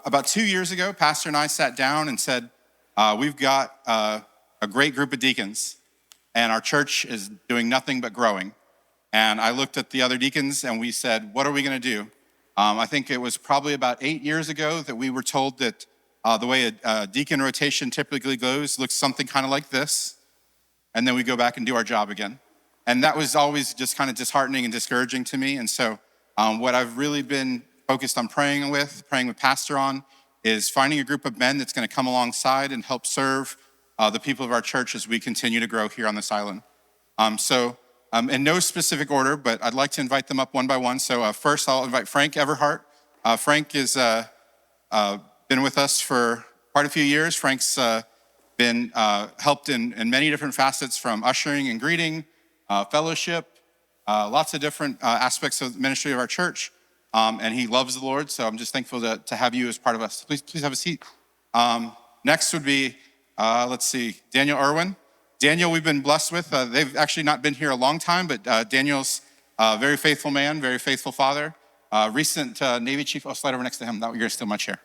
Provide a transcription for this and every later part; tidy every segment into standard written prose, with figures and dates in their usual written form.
About 2 years ago, Pastor and I sat down and said, we've got a great group of deacons, and our church is doing nothing but growing. And I looked at the other deacons and we said, what are we going to do? I think it was probably about 8 years ago that we were told that the way a deacon rotation typically goes looks something kind of like this, and then we go back and do our job again. And that was always just kind of disheartening and discouraging to me. And so what I've really been focused on praying with Pastor on, is finding a group of men that's going to come alongside and help serve the people of our church as we continue to grow here on this island. In no specific order, but I'd like to invite them up one by one. So first I'll invite Frank Everhart. Frank has been with us for quite a few years. Frank's been helped in many different facets, from ushering and greeting, fellowship, lots of different aspects of the ministry of our church. And he loves the Lord, so I'm just thankful to have you as part of us. Please have a seat. Next would be, Daniel Irwin. Daniel, we've been blessed with. They've actually not been here a long time, but Daniel's a very faithful man, very faithful father. Recent Navy chief. I'll slide over next to him. You're gonna steal my chair.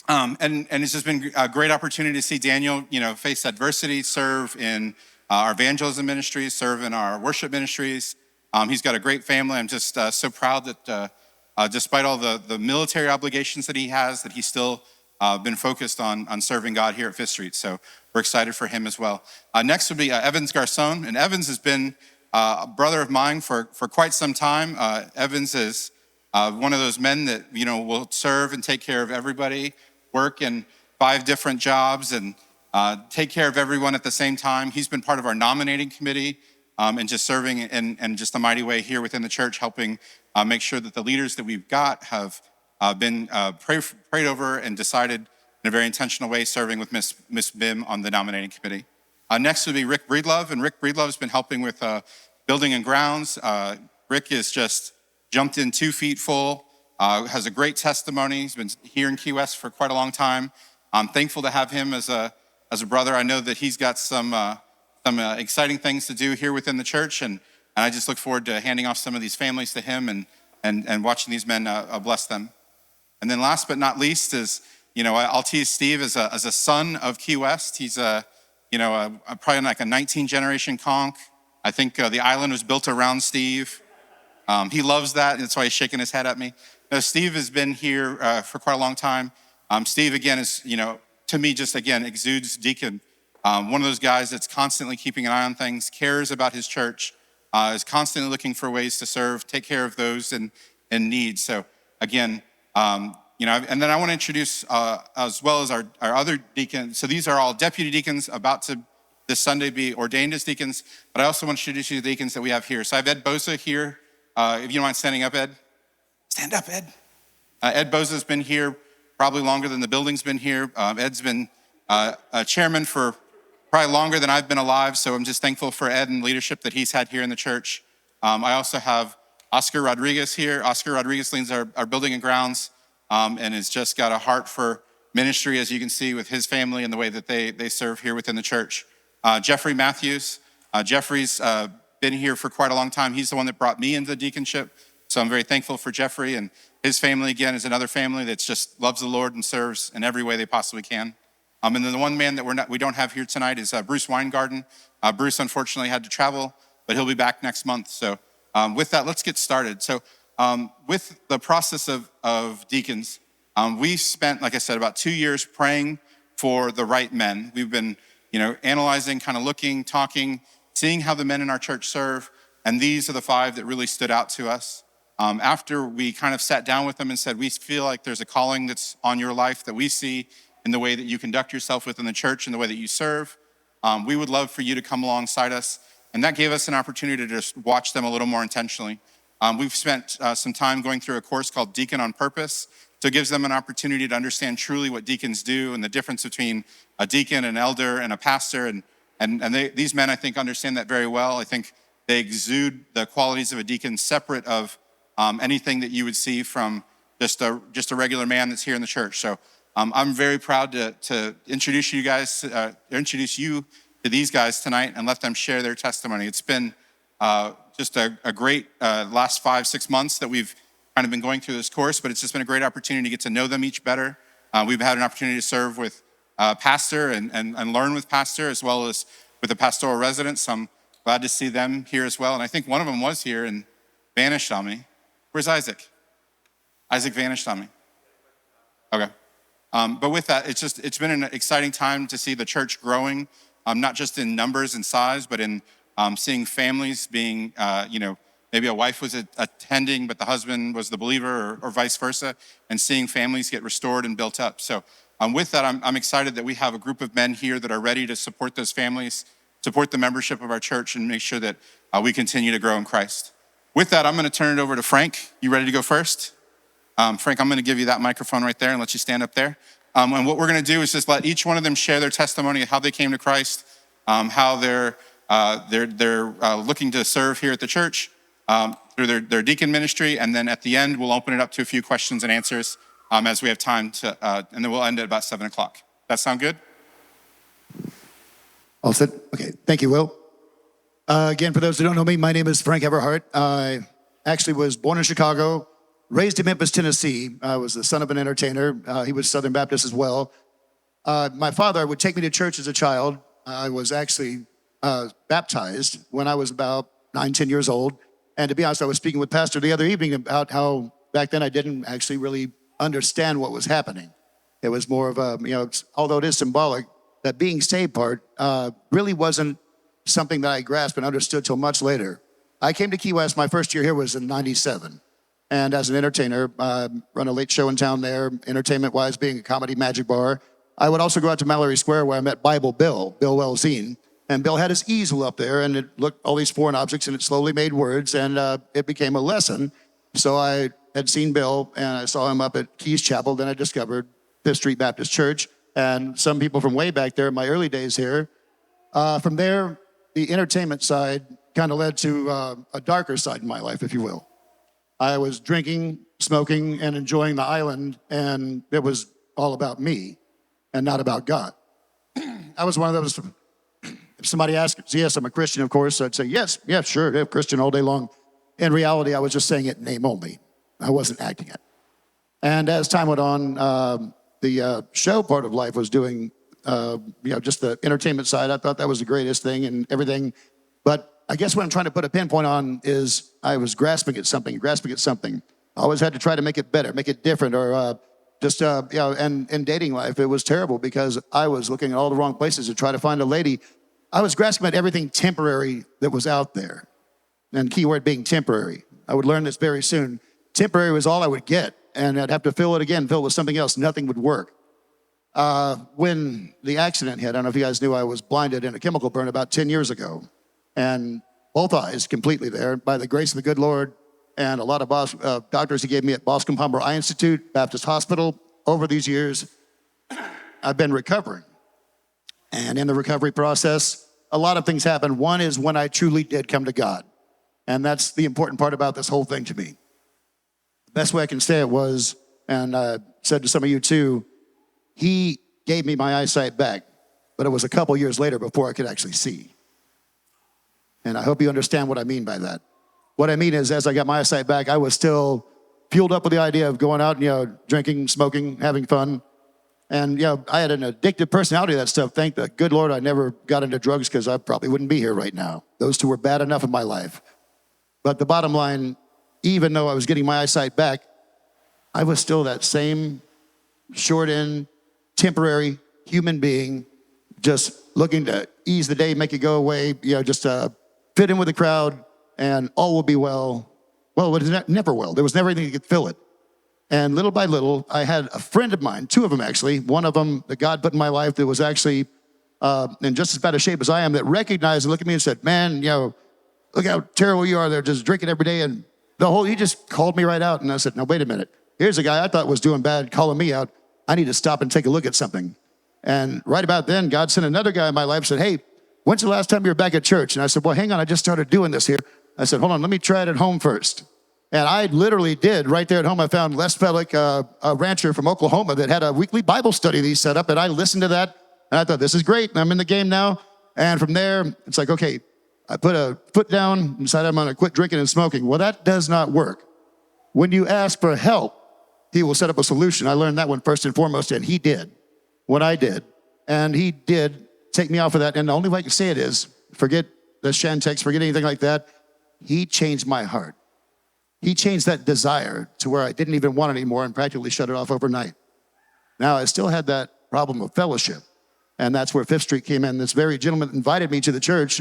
And it's just been a great opportunity to see Daniel, face adversity, serve in our evangelism ministries, serve in our worship ministries. He's got a great family. I'm just so proud that despite all the military obligations that he has, that he's still been focused on serving God here at Fifth Street. So we're excited for him as well. Next would be Evans Garcon. And Evans has been a brother of mine for quite some time. Evans is one of those men that, will serve and take care of everybody, work in 5 different jobs, and take care of everyone at the same time. He's been part of our nominating committee and just serving in just a mighty way here within the church, helping make sure that the leaders that we've got have been prayed over and decided in a very intentional way, serving with Miss Bim on the nominating committee. Next would be Rick Breedlove, and Rick Breedlove has been helping with building and grounds. Rick has just jumped in 2 feet full, has a great testimony. He's been here in Key West for quite a long time. I'm thankful to have him as a brother. I know that he's got some exciting things to do here within the church, and I just look forward to handing off some of these families to him and watching these men bless them. And then last but not least is, I'll tease Steve as a son of Key West. He's probably like a 19 generation conch. I think the island was built around Steve. He loves that, and that's why he's shaking his head at me. Steve has been here for quite a long time. Steve, again, is, to me, just again, exudes deacon. One of those guys that's constantly keeping an eye on things, cares about his church, is constantly looking for ways to serve, take care of those in need. So again, and then I want to introduce, as well as our other deacons. So these are all deputy deacons about to this Sunday be ordained as deacons, but I also want to introduce you to the deacons that we have here. So I have Ed Boza here. If you don't mind standing up, Ed. Stand up, Ed. Ed Boza's been here probably longer than the building's been here. Ed's been a chairman for probably longer than I've been alive, so I'm just thankful for Ed and leadership that he's had here in the church. I also have Oscar Rodriguez here. Oscar Rodriguez leads our building and grounds, and has just got a heart for ministry, as you can see, with his family and the way that they serve here within the church. Jeffrey Matthews. Jeffrey's been here for quite a long time. He's the one that brought me into the deaconship, so I'm very thankful for Jeffrey, and his family, again, is another family that just loves the Lord and serves in every way they possibly can. And then the one man that we don't have here tonight is Bruce Weingarten. Bruce unfortunately had to travel, but he'll be back next month. So with that, let's get started. So with the process of deacons, we spent, like I said, about 2 years praying for the right men. We've been, analyzing, kind of looking, talking, seeing how the men in our church serve, and these are the 5 that really stood out to us. After we kind of sat down with them and said, we feel like there's a calling that's on your life that we see in the way that you conduct yourself within the church and the way that you serve. We would love for you to come alongside us. And that gave us an opportunity to just watch them a little more intentionally. We've spent some time going through a course called Deacon on Purpose. So it gives them an opportunity to understand truly what deacons do and the difference between a deacon, an elder, and a pastor. And these men, I think, understand that very well. I think they exude the qualities of a deacon separate of anything that you would see from just a regular man that's here in the church. So I'm very proud to introduce you to these guys tonight and let them share their testimony. It's been just a great last 5-6 months that we've kind of been going through this course, but it's just been a great opportunity to get to know them each better. We've had an opportunity to serve with pastor and learn with pastor, as well as with the pastoral residents. So I'm glad to see them here as well. And I think one of them was here and vanished on me. Where's Isaac? Isaac vanished on me. Okay. But with that, it's been an exciting time to see the church growing, not just in numbers and size, but in seeing families being, maybe a wife was attending, but the husband was the believer, or vice versa, and seeing families get restored and built up. So with that, I'm excited that we have a group of men here that are ready to support those families, support the membership of our church, and make sure that we continue to grow in Christ. With that, I'm going to turn it over to Frank. You ready to go first? Frank, I'm going to give you that microphone right there and let you stand up there. And what we're going to do is just let each one of them share their testimony of how they came to Christ, how they're looking to serve here at the church through their deacon ministry, and then at the end we'll open it up to a few questions and answers as we have time to, and then we'll end at about 7 o'clock. That sound good? All set? Okay, thank you, Will. Again, for those who don't know me, my name is Frank Everhart. I actually was born in Chicago, raised in Memphis, Tennessee. I was the son of an entertainer. He was Southern Baptist as well. My father would take me to church as a child. I was actually baptized when I was about 9, 10 years old. And to be honest, I was speaking with Pastor the other evening about how back then I didn't actually really understand what was happening. It was more of a, although it is symbolic, that being saved part really wasn't something that I grasped and understood till much later. I came to Key West, my first year here was in 97. And as an entertainer, run a late show in town there, entertainment-wise being a comedy magic bar. I would also go out to Mallory Square where I met Bible Bill Welzine. And Bill had his easel up there and it looked all these foreign objects and it slowly made words and it became a lesson. So I had seen Bill and I saw him up at Keys Chapel. Then I discovered Fifth Street Baptist Church and some people from way back there in my early days here. From there, the entertainment side kind of led to a darker side in my life, if you will. I was drinking, smoking, and enjoying the island, and it was all about me and not about God. I was one of those, if somebody asked, yes, I'm a Christian, of course, I'd say, yes, sure, yeah, Christian all day long. In reality, I was just saying it in name only. I wasn't acting it. And as time went on, the show part of life was doing, just the entertainment side. I thought that was the greatest thing and everything. But I guess what I'm trying to put a pinpoint on is I was grasping at something. I always had to try to make it better, make it different, or and in dating life, it was terrible because I was looking at all the wrong places to try to find a lady. I was grasping at everything temporary that was out there. And keyword being temporary. I would learn this very soon. Temporary was all I would get, and I'd have to fill it with something else. Nothing would work. When the accident hit, I don't know if you guys knew I was blinded in a chemical burn about 10 years ago. And both eyes completely there by the grace of the good Lord and a lot of doctors he gave me at Boston Palmer Eye Institute, Baptist Hospital. Over these years, I've been recovering. And in the recovery process, a lot of things happened. One is when I truly did come to God. And that's the important part about this whole thing to me. The best way I can say it was, and I said to some of you too, he gave me my eyesight back, but it was a couple years later before I could actually see. And I hope you understand what I mean by that. What I mean is, as I got my eyesight back, I was still fueled up with the idea of going out and, drinking, smoking, having fun. And, I had an addictive personality to that stuff. Thank the good Lord I never got into drugs because I probably wouldn't be here right now. Those two were bad enough in my life. But the bottom line, even though I was getting my eyesight back, I was still that same short-end, temporary human being, just looking to ease the day, make it go away, just fit in with the crowd, and all will be well. Well, it was never well. There was never anything that could fill it. And little by little, I had a friend of mine, two of them actually, one of them that God put in my life that was actually in just as bad a shape as I am, that recognized and looked at me and said, man, look how terrible you are there, just drinking every day. And he just called me right out. And I said, no, wait a minute. Here's a guy I thought was doing bad, calling me out. I need to stop and take a look at something. And right about then, God sent another guy in my life and said, hey, when's the last time you were back at church? And I said, well, hang on, I just started doing this here. I said, hold on, let me try it at home first. And I literally did. Right there at home, I found Les Fellick, a rancher from Oklahoma that had a weekly Bible study that he set up. And I listened to that. And I thought, this is great. And I'm in the game now. And from there, it's like, okay, I put a foot down and decided I'm going to quit drinking and smoking. Well, that does not work. when you ask for help, he will set up a solution. I learned that one first and foremost, and he did what I did. And he did take me off of that. And the only way I can say it is, forget the Shantex, forget anything like that. He changed my heart. He changed that desire to where I didn't even want it anymore and practically shut it off overnight. Now, I still had that problem of fellowship. And that's where Fifth Street came in. This very gentleman invited me to the church.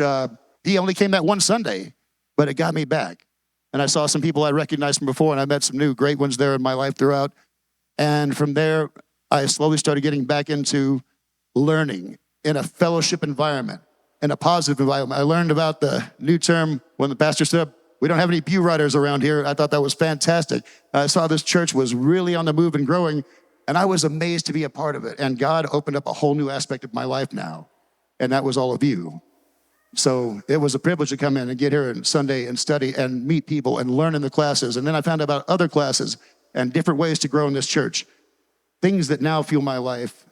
He only came that one Sunday, but it got me back. And I saw some people I recognized from before, and I met some new great ones there in my life throughout. And from there, I slowly started getting back into learning in a fellowship environment, in a positive environment. I learned about the new term when the pastor said, we don't have any pew riders around here. I thought that was fantastic. I saw this church was really on the move and growing, and I was amazed to be a part of it. And God opened up a whole new aspect of my life now, and that was all of you. So it was a privilege to come in and get here on Sunday and study and meet people and learn in the classes. And then I found out about other classes and different ways to grow in this church. Things that now fuel my life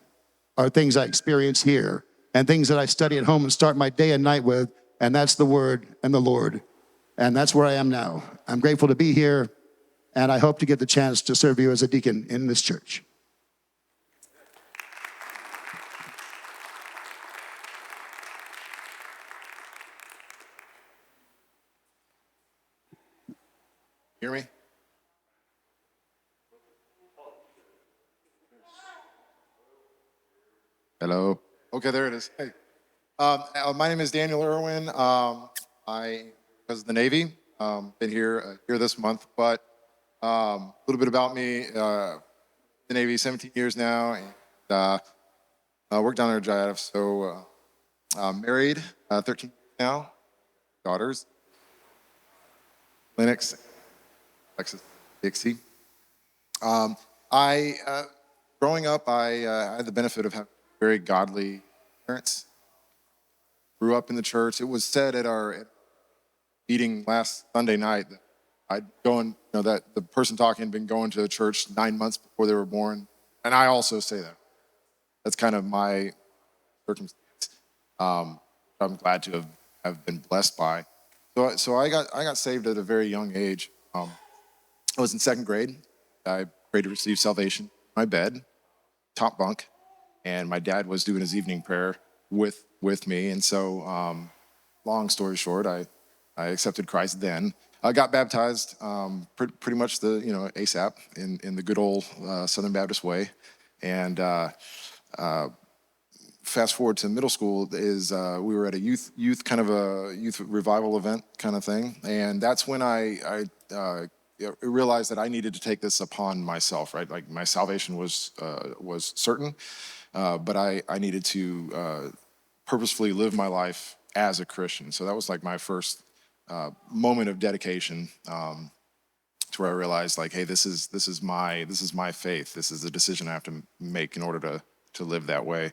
are things I experience here and things that I study at home and start my day and night with, and that's the Word and the Lord. And that's where I am now. I'm grateful to be here, and I hope to get the chance to serve you as a deacon in this church. Hear me? Hello. Okay, there it is. Hey, my name is Daniel Irwin. Because of the Navy, been here this month. But a little bit about me: the Navy, 17 years now, and worked down there at JIF. So married, 13 now, daughters, Linux, Alexis, Dixie. Growing up, I had the benefit of having very godly parents. Grew up in the church. It was said at our meeting last Sunday night that I'd go and, that the person talking had been going to church 9 months before they were born. And I also say that. That's kind of my circumstance. I'm glad to have been blessed by. So I got saved at a very young age. I was in second grade. I prayed to receive salvation in my bed, top bunk, and my dad was doing his evening prayer with me. And so, long story short, I accepted Christ then. I got baptized pretty much ASAP in the good old Southern Baptist way. And fast forward to middle school we were at a youth revival event kind of thing. And that's when I realized that I needed to take this upon myself, right? Like my salvation was certain, but I needed to purposefully live my life as a Christian. So that was like my first moment of dedication, to where I realized, like, hey, this is my faith. This is the decision I have to make in order to live that way.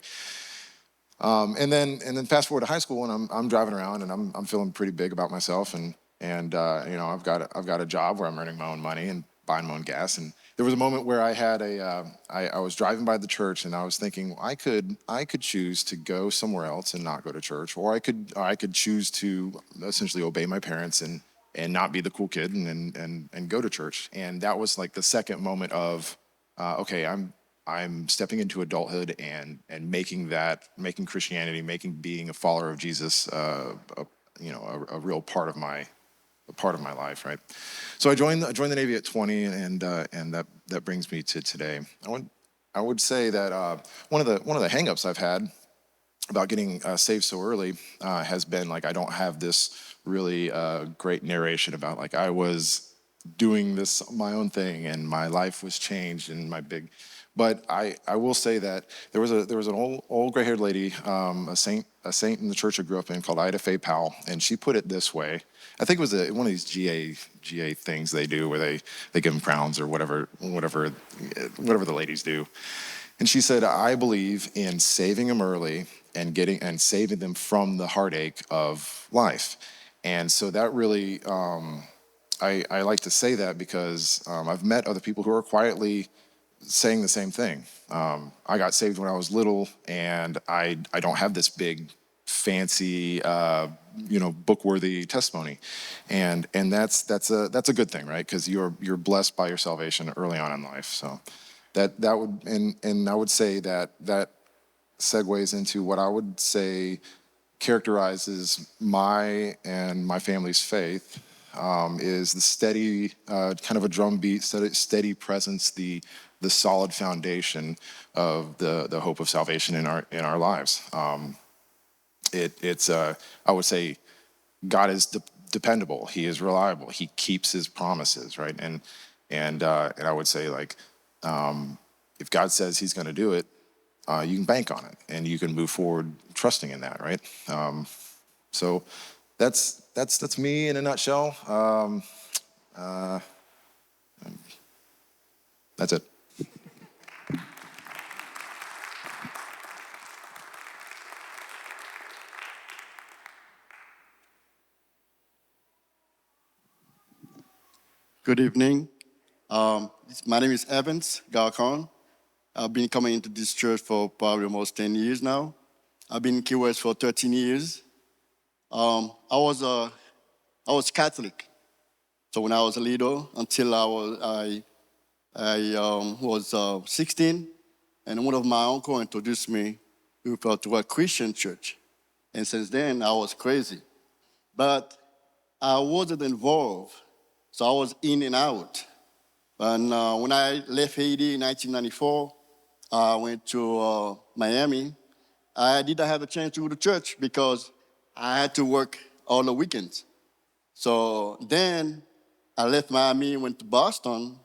And then fast forward to high school, and I'm driving around, and I'm feeling pretty big about myself, and I've got a job where I'm earning my own money and buying my own gas. And there was a moment where I had I was driving by the church, and I was thinking, I could choose to go somewhere else and not go to church, or I could choose to essentially obey my parents and not be the cool kid and go to church. And that was like the second moment of okay, I'm stepping into adulthood and making Christianity, being a follower of Jesus, a real part of my life, right? So I joined the Navy at 20, and that brings me to today. I would say that one of the hangups I've had about getting saved so early has been, like, I don't have this really great narration about, like, I was doing this my own thing and my life was changed and but I will say that there was an old gray-haired lady, a saint in the church I grew up in, called Ida Faye Powell, and she put it this way. I think it was one of these GA things they do where they give them crowns or whatever the ladies do. And she said, I believe in saving them early and saving them from the heartache of life. And so that really, I like to say that because I've met other people who are quietly saying the same thing. I got saved when I was little, and I don't have this big, fancy book-worthy testimony, and that's a good thing, right? Because you're blessed by your salvation early on in life. So that would and I would say that segues into what I would say characterizes my and my family's faith, is the steady, kind of a drumbeat, steady presence, the solid foundation of the hope of salvation in our lives. It's I would say God is dependable. He is reliable. He keeps his promises, right? And I would say, like, if God says he's going to do it, you can bank on it and you can move forward trusting in that, right? So that's me in a nutshell. That's it. Good evening. My name is Evans Galcon. I've been coming into this church for probably almost 10 years now. I've been in Key West for 13 years. I was Catholic. So when I was a little, until I was 16, and one of my uncle introduced me to a Christian church. And since then, I was crazy. But I wasn't involved, so I was in and out. And when I left Haiti in 1994, I went to Miami. I didn't have a chance to go to church because I had to work all the weekends. So then I left Miami, went to Boston.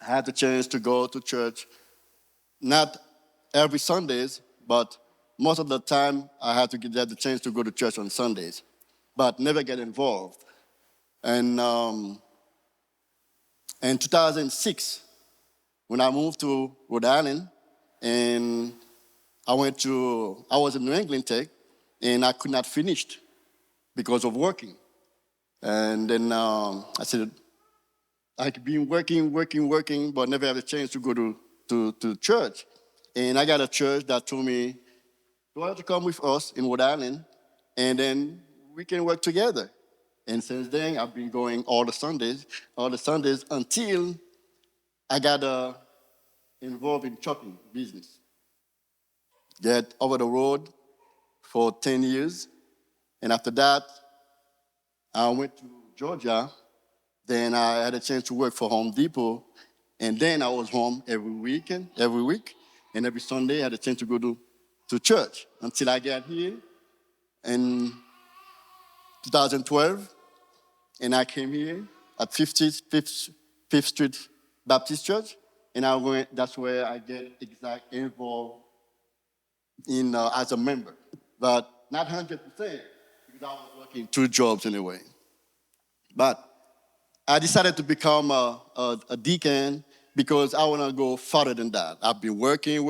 I had the chance to go to church, not every Sundays, but most of the time I had to get the chance to go to church on Sundays, but never get involved. And in 2006, when I moved to Rhode Island, and I was in New England Tech, and I could not finish because of working. And then I said, I've been working, but never had a chance to go to church. And I got a church that told me, you want to come with us in Rhode Island, and then we can work together. And since then, I've been going all the Sundays until I got involved in trucking business. Get over the road for 10 years. And after that, I went to Georgia. Then I had a chance to work for Home Depot. And then I was home every week. And every Sunday I had a chance to go to church until I got here in 2012. And I came here at 5th Street Baptist Church. And that's where I get involved in as a member. But not 100%, because I was working 2 jobs anyway. But I decided to become a deacon because I want to go further than that. I've been working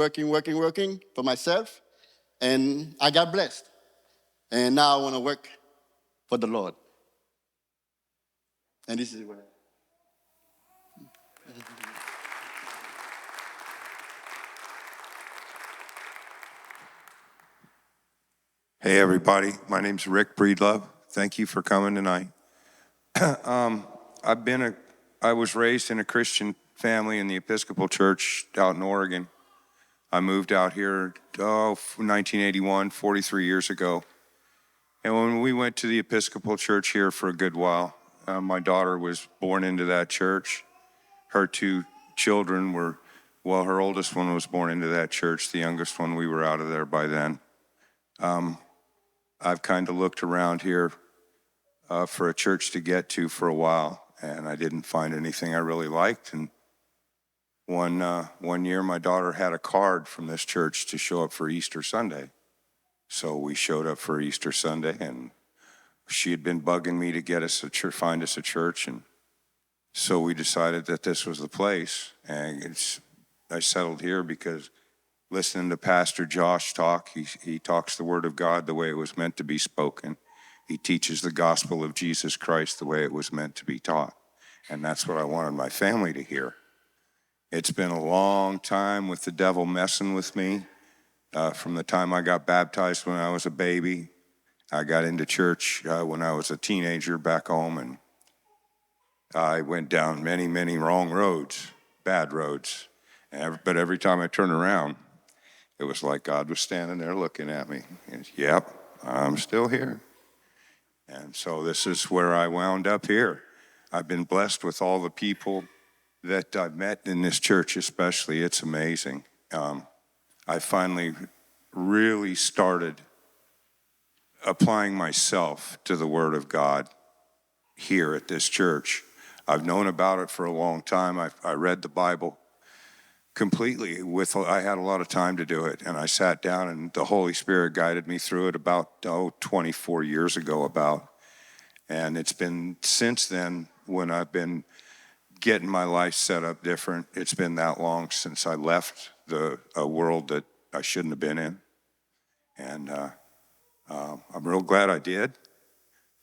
for myself, and I got blessed. And now I want to work for the Lord. And this is where. Hey, everybody. My name's Rick Breedlove. Thank you for coming tonight. I was raised in a Christian family in the Episcopal Church out in Oregon. I moved out here, 1981, 43 years ago. And when we went to the Episcopal Church here for a good while, my daughter was born into that church. Her 2 children her oldest one was born into that church. The youngest one, we were out of there by then. I've kind of looked around here for a church to get to for a while, and I didn't find anything I really liked. And one year, my daughter had a card from this church to show up for Easter Sunday. So we showed up for Easter Sunday, and she had been bugging me to get us find us a church, and so we decided that this was the place. And I settled here because listening to Pastor Josh talk, he talks the Word of God the way it was meant to be spoken. He teaches the gospel of Jesus Christ the way it was meant to be taught. And that's what I wanted my family to hear. It's been a long time with the devil messing with me from the time I got baptized when I was a baby. I got into church when I was a teenager back home, and I went down many, many wrong roads, bad roads. But every time I turned around, it was like God was standing there looking at me. And, yep, I'm still here. And so this is where I wound up here. I've been blessed with all the people that I've met in this church especially. It's amazing. I finally really started applying myself to the Word of God here at this church. I've known about it for a long time. I read the Bible completely. I had a lot of time to do it, and I sat down, and the Holy Spirit guided me through it about 24 years ago and it's been since then when I've been getting my life set up different. It's been that long since I left a world that I shouldn't have been in, and I'm real glad I did.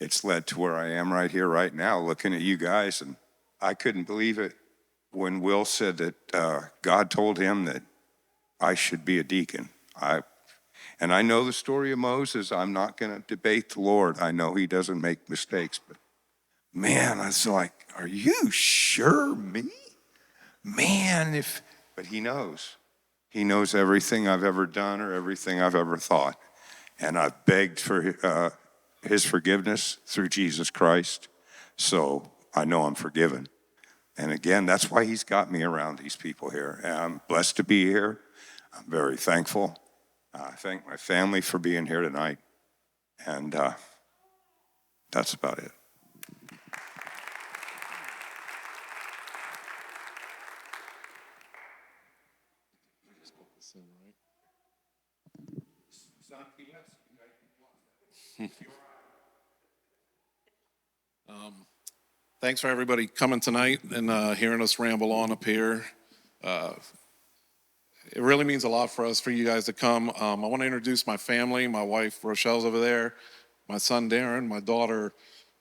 It's led to where I am right here, right now, looking at you guys, and I couldn't believe it when Will said that God told him that I should be a deacon. And I know the story of Moses. I'm not going to debate the Lord. I know he doesn't make mistakes, but man, I was like, are you sure me? Man, but he knows. He knows everything I've ever done or everything I've ever thought. And I've begged for his forgiveness through Jesus Christ. So I know I'm forgiven. And again, that's why he's got me around these people here. And I'm blessed to be here. I'm very thankful. I thank my family for being here tonight. And that's about it. Thanks for everybody coming tonight and hearing us ramble on up here. It really means a lot for us, for you guys to come. I want to introduce my family. My wife, Rochelle's over there. My son, Darren. My daughter,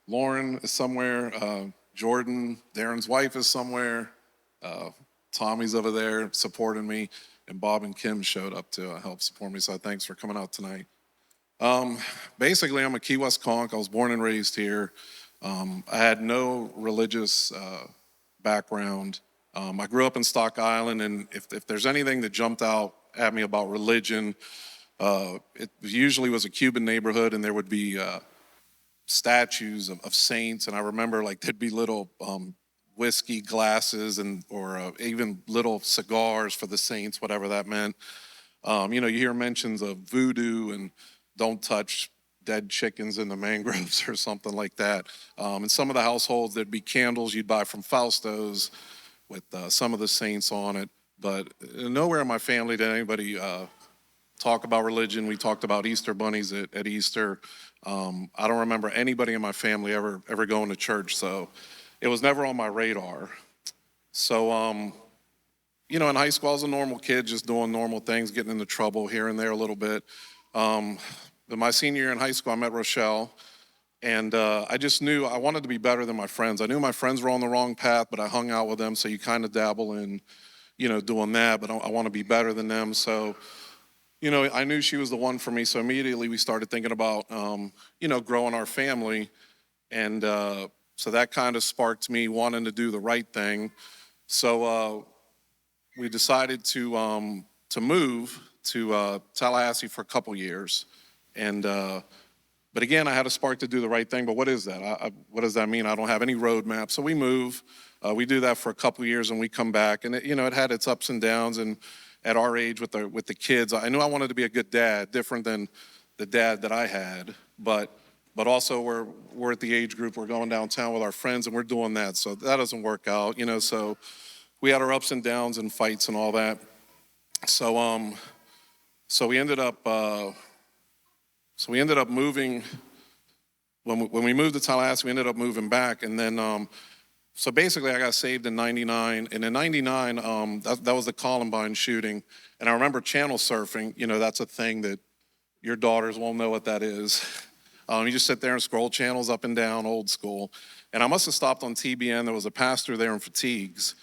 Lauren, is somewhere. Jordan, Darren's wife, is somewhere. Tommy's over there supporting me. And Bob and Kim showed up to help support me, so thanks for coming out tonight. Basically, I'm a Key West conch. I was born and raised here. I had no religious background. I grew up in Stock Island, and if there's anything that jumped out at me about religion, it usually was a Cuban neighborhood, and there would be statues of saints, and I remember like there'd be little whiskey glasses or even little cigars for the saints, whatever that meant. You hear mentions of voodoo and don't touch dead chickens in the mangroves or something like that. In some of the households, there'd be candles you'd buy from Fausto's with some of the saints on it. But nowhere in my family did anybody talk about religion. We talked about Easter bunnies at Easter. I don't remember anybody in my family ever going to church, so it was never on my radar. So, in high school, I was a normal kid, just doing normal things, getting into trouble here and there a little bit. My senior year in high school, I met Rochelle, and I just knew I wanted to be better than my friends. I knew my friends were on the wrong path, but I hung out with them, so you kind of dabble in, doing that, but I want to be better than them. So, I knew she was the one for me, so immediately we started thinking about, growing our family, and so that kind of sparked me wanting to do the right thing. So we decided to move to Tallahassee for a couple years. But again, I had a spark to do the right thing, but what is that? What does that mean? I don't have any roadmap. So we move, we do that for a couple years and we come back, and it had its ups and downs. And at our age with the kids, I knew I wanted to be a good dad, different than the dad that I had, but also we're at the age group, we're going downtown with our friends and we're doing that. So that doesn't work out, so we had our ups and downs and fights and all that. So we ended up moving. When we moved to Tallahassee, we ended up moving back, and then so basically I got saved in '99, and in '99 that was the Columbine shooting, and I remember channel surfing. That's a thing that your daughters won't know what that is. You just sit there and scroll channels up and down, old school. And I must have stopped on TBN. There was a pastor there in Fatigues,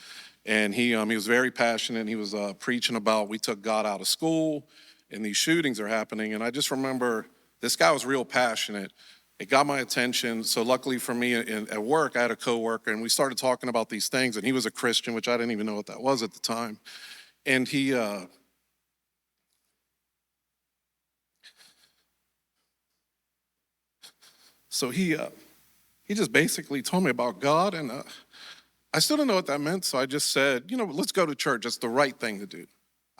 and he was very passionate. He was preaching about we took God out of school, and these shootings are happening. And I just remember this guy was real passionate. It got my attention. So luckily for me at work, I had a coworker, and we started talking about these things, and he was a Christian, which I didn't even know what that was at the time. And he just basically told me about God, and I still didn't know what that meant, so I just said, let's go to church. It's the right thing to do.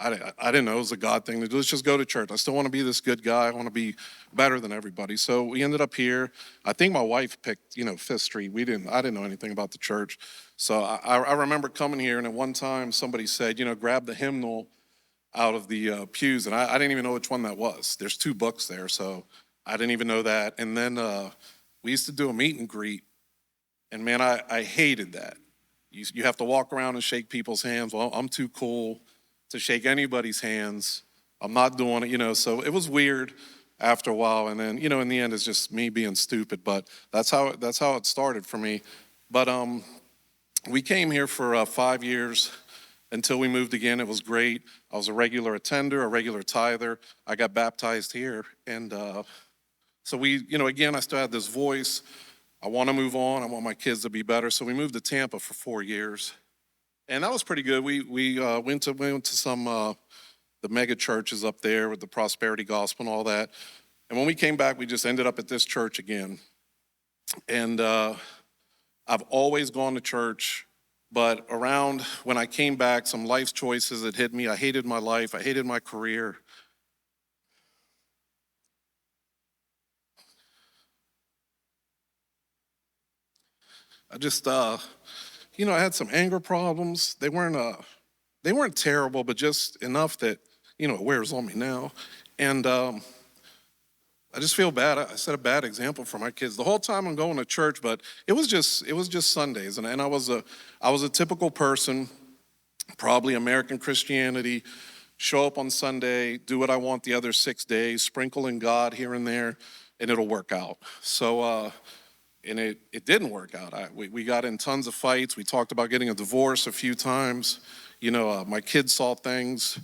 I didn't know it was a God thing to do. Let's just go to church. I still want to be this good guy. I want to be better than everybody. So we ended up here. I think my wife picked, Fifth Street. I didn't know anything about the church. So I remember coming here, and at one time somebody said, grab the hymnal out of the pews, and I didn't even know which one that was. There's 2 books there, so I didn't even know that. And then we used to do a meet and greet, and man, I hated that. You have to walk around and shake people's hands. Well, I'm too cool to shake anybody's hands. I'm not doing it, so it was weird after a while. And then, in the end, it's just me being stupid, but that's how it started for me. But we came here for 5 years until we moved again. It was great. I was a regular attender, a regular tither. I got baptized here. And so we, again, I still had this voice. I want to move on. I want my kids to be better. So we moved to Tampa for 4 years. And that was pretty good. We went to some the mega churches up there with the prosperity gospel and all that. And when we came back, we just ended up at this church again. And I've always gone to church, but around when I came back, some life choices that hit me. I hated my life. I hated my career. I just, I had some anger problems. They weren't terrible, but just enough that, it wears on me now. And I just feel bad. I set a bad example for my kids the whole time I'm going to church, but it was just Sundays. And I was a typical person, probably American Christianity, show up on Sunday, do what I want the other 6 days, sprinkle in God here and there, and it'll work out. So, and it didn't work out. We got in tons of fights. We talked about getting a divorce a few times. My kids saw things,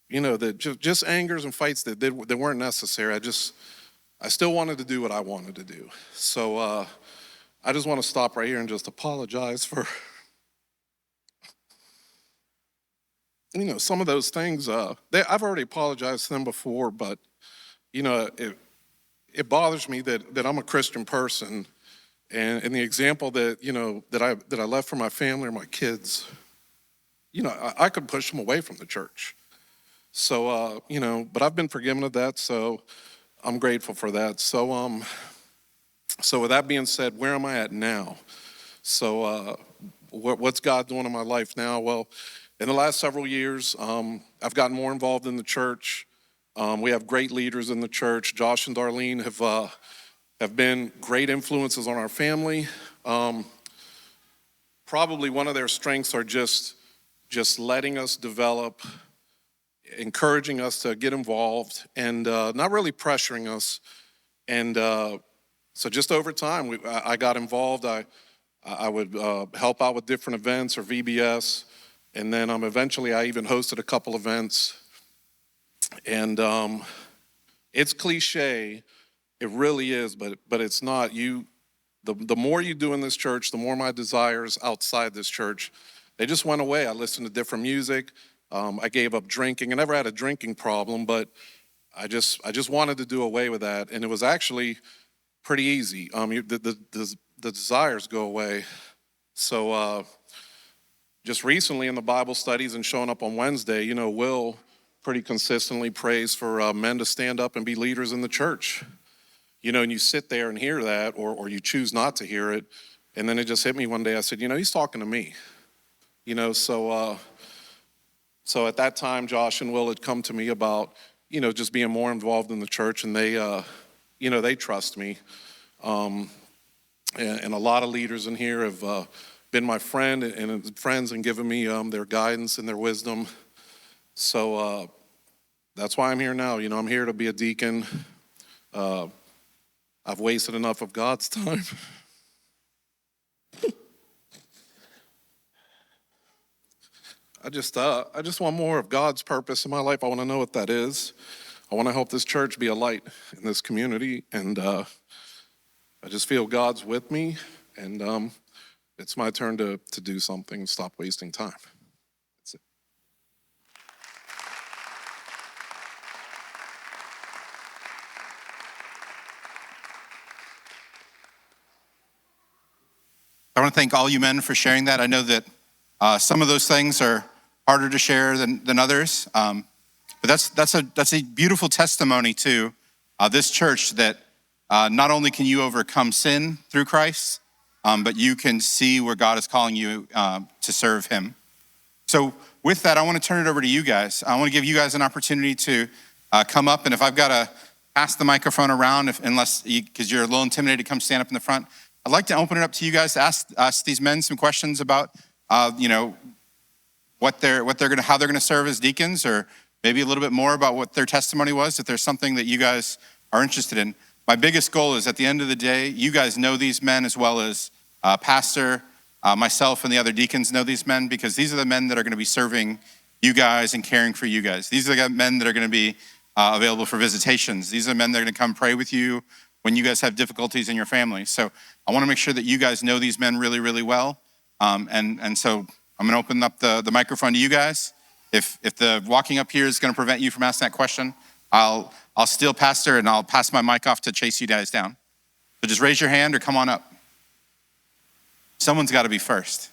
that just angers and fights that weren't necessary. I still wanted to do what I wanted to do. So I just want to stop right here and just apologize for, some of those things. I've already apologized to them before, but, it bothers me that I'm a Christian person. And the example that I left for my family or my kids, I could push them away from the church. So, but I've been forgiven of that, so I'm grateful for that. So, so with that being said, where am I at now? So, what's God doing in my life now? Well, in the last several years, I've gotten more involved in the church. We have great leaders in the church. Josh and Darlene have been great influences on our family. Probably one of their strengths are just letting us develop, encouraging us to get involved, and not really pressuring us. And so just over time, I got involved. I would help out with different events or VBS, and then eventually I even hosted a couple events. And it's cliche, it really is, but it's not. The more you do in this church, the more my desires outside this church, they just went away. I listened to different music. I gave up drinking. I never had a drinking problem, but I just wanted to do away with that, and it was actually pretty easy. The desires go away. So just recently in the Bible studies and showing up on Wednesday, Will pretty consistently prays for men to stand up and be leaders in the church. And you sit there and hear that, or you choose not to hear it, and then it just hit me one day. I said, he's talking to me. So at that time, Josh and Will had come to me about, just being more involved in the church, and they trust me. And a lot of leaders in here have been my friends and given me their guidance and their wisdom. So that's why I'm here now. I'm here to be a deacon. I've wasted enough of God's time. I just want more of God's purpose in my life. I want to know what that is. I want to help this church be a light in this community, and I just feel God's with me, and it's my turn to do something and stop wasting time. That's it. I want to thank all you men for sharing that. I know that some of those things are harder to share than others, but that's a beautiful testimony to this church that not only can you overcome sin through Christ, but you can see where God is calling you to serve him. So with that, I want to turn it over to you guys. I want to give you guys an opportunity to come up, and if I've got to pass the microphone around, because you're a little intimidated, come stand up in the front. I'd like to open it up to you guys to ask these men some questions about, how they're going to serve as deacons, or maybe a little bit more about what their testimony was, if there's something that you guys are interested in. My biggest goal is at the end of the day, you guys know these men as well as Pastor, myself, and the other deacons know these men, because these are the men that are going to be serving you guys and caring for you guys. These are the men that are going to be available for visitations. These are the men that are going to come pray with you when you guys have difficulties in your family. So I want to make sure that you guys know these men really, really well. And so I'm going to open up the microphone to you guys. If the walking up here is going to prevent you from asking that question, I'll steal Pastor and I'll pass my mic off to chase you guys down. So just raise your hand or come on up. Someone's got to be first.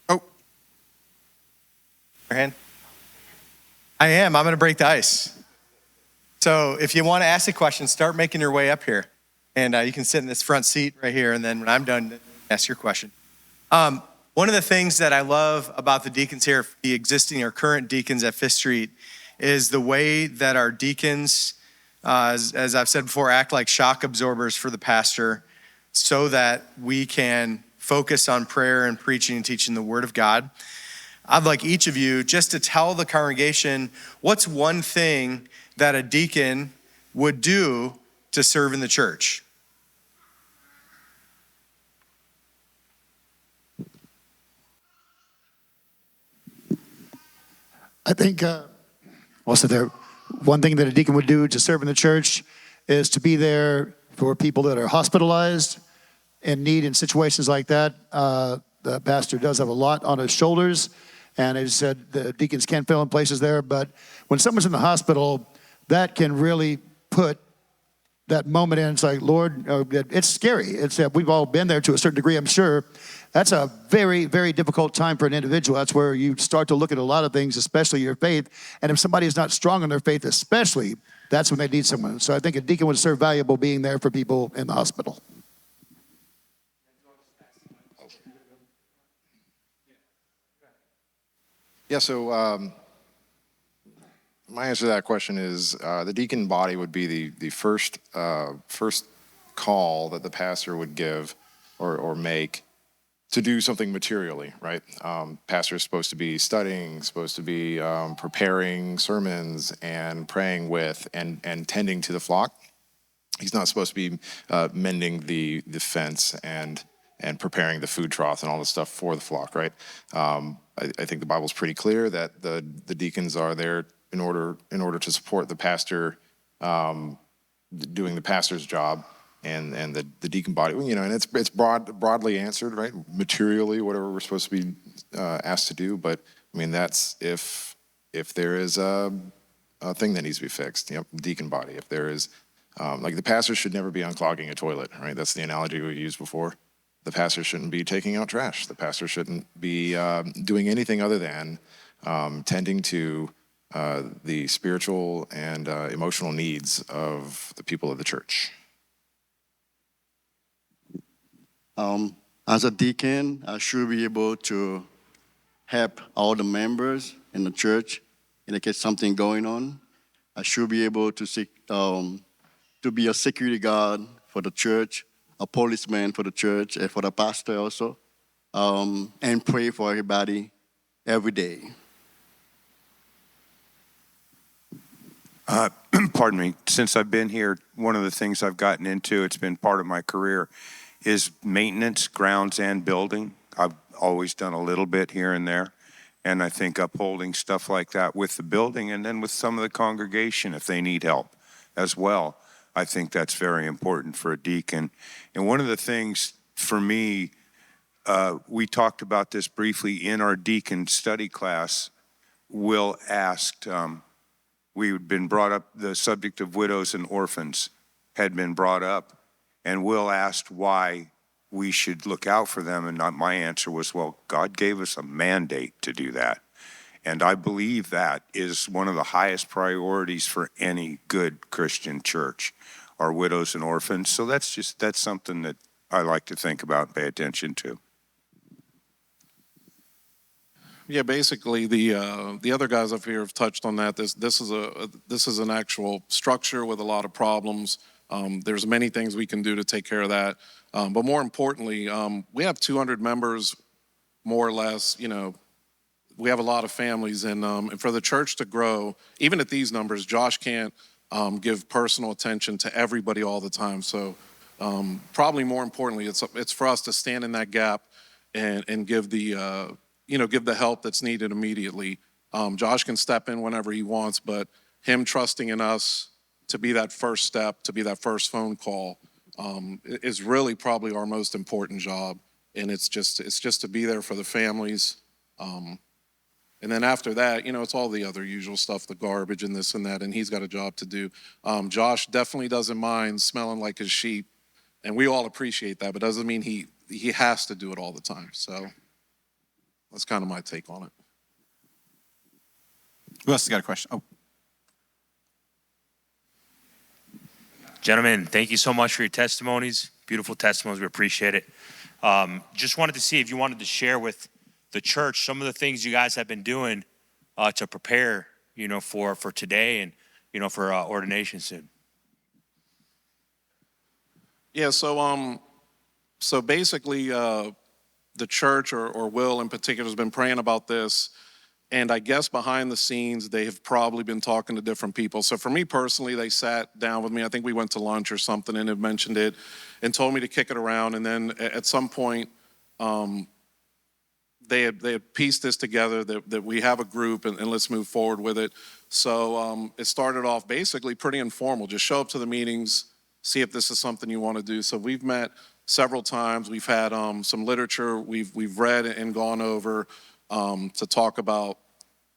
Oh. Your hand? I am. I'm going to break the ice. So if you want to ask a question, start making your way up here. And you can sit in this front seat right here. And then when I'm done, ask your question. One of the things that I love about the deacons here, the existing or current deacons at Fifth Street, is the way that our deacons, as I've said before, act like shock absorbers for the pastor so that we can focus on prayer and preaching and teaching the Word of God. I'd like each of you just to tell the congregation what's one thing that a deacon would do to serve in the church. I think also one thing that a deacon would do to serve in the church is to be there for people that are hospitalized and need in situations like that. The pastor does have a lot on his shoulders, and as I said, the deacons can fill in places there, but when someone's in the hospital, that can really put that moment in. It's like, Lord, it's scary. It's we've all been there to a certain degree, I'm sure. That's a very, very difficult time for an individual. That's where you start to look at a lot of things, especially your faith. And if somebody is not strong in their faith, especially, that's when they need someone. So I think a deacon would serve valuable being there for people in the hospital. Yeah, so my answer to that question is the deacon body would be the first call that the pastor would give or make to do something materially, right? Pastor is supposed to be studying, supposed to be preparing sermons and praying with and tending to the flock. He's not supposed to be mending the fence and preparing the food trough and all this stuff for the flock, right? I think the Bible's pretty clear that the deacons are there in order to support the pastor doing the pastor's job. And the deacon body, and it's broadly answered, right? Materially, whatever we're supposed to be asked to do. But I mean, that's if there is a thing that needs to be fixed, deacon body. If there is, like the pastor should never be unclogging a toilet, right? That's the analogy we used before. The pastor shouldn't be taking out trash. The pastor shouldn't be doing anything other than tending to the spiritual and emotional needs of the people of the church. As a deacon, I should be able to help all the members in the church in case something going on. I should be able to be a security guard for the church, a policeman for the church, and for the pastor also, and pray for everybody every day. Pardon me. Since I've been here, one of the things I've gotten into, it's been part of my career, is maintenance, grounds and building. I've always done a little bit here and there. And I think upholding stuff like that with the building and then with some of the congregation if they need help as well. I think that's very important for a deacon. And one of the things for me, we talked about this briefly in our deacon study class. Will asked, we'd been brought up, the subject of widows and orphans had been brought up, and Will asked why we should look out for them, and my answer was, well, God gave us a mandate to do that. And I believe that is one of the highest priorities for any good Christian church, are widows and orphans. So that's something that I like to think about and pay attention to. Yeah, basically the other guys up here have touched on that. This is an actual structure with a lot of problems. There's many things we can do to take care of that. But more importantly, we have 200 members, more or less. You know, we have a lot of families, and for the church to grow, even at these numbers, Josh can't give personal attention to everybody all the time. So probably more importantly, it's for us to stand in that gap and give the give the help that's needed immediately. Josh can step in whenever he wants, but him trusting in us to be that first step, to be that first phone call, is really probably our most important job. And it's just to be there for the families. And then after that, it's all the other usual stuff, the garbage and this and that, and he's got a job to do. Josh definitely doesn't mind smelling like his sheep, and we all appreciate that, but doesn't mean he has to do it all the time. So that's kind of my take on it. Who else has got a question? Oh. Gentlemen, thank you so much for your testimonies. Beautiful testimonies. We appreciate it. Just wanted to see if you wanted to share with the church some of the things you guys have been doing to prepare, for today and, for ordination soon. Yeah, so basically, the church or Will in particular has been praying about this. And I guess behind the scenes, they have probably been talking to different people. So for me personally, they sat down with me. I think we went to lunch or something and had mentioned it and told me to kick it around. And then at some point, they had pieced this together that we have a group and let's move forward with it. So it started off basically pretty informal. Just show up to the meetings, see if this is something you want to do. So we've met several times. We've had some literature we've read and gone over to talk about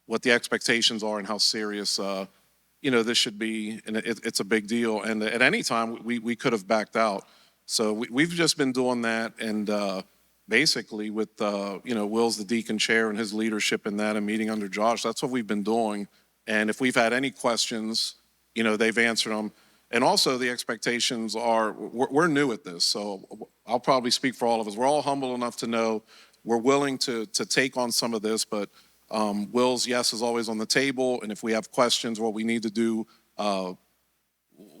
what the expectations are and how serious this should be, and it's a big deal. And at any time we could have backed out. So we've just been doing that, and basically with Will's the deacon chair and his leadership in that, and meeting under Josh. That's what we've been doing. And if we've had any questions, they've answered them. And also the expectations are, we're new at this, so I'll probably speak for all of us. We're all humble enough to know we're willing to take on some of this, but Will's yes is always on the table. And if we have questions, what we need to do,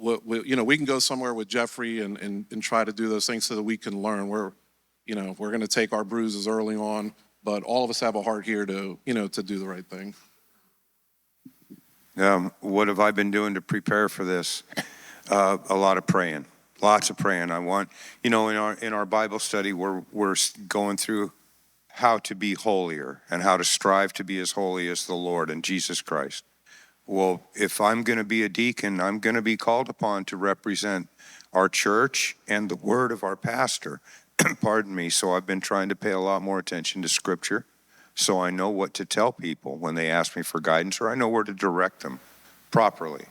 we can go somewhere with Jeffrey and try to do those things so that we can learn. We're going to take our bruises early on, but all of us have a heart here to do the right thing. What have I been doing to prepare for this? A lot of praying, lots of praying. I want, in our Bible study, we're going through how to be holier and how to strive to be as holy as the Lord and Jesus Christ. Well, if I'm going to be a deacon, I'm going to be called upon to represent our church and the word of our pastor. Pardon me. So I've been trying to pay a lot more attention to Scripture, so I know what to tell people when they ask me for guidance, or I know where to direct them properly.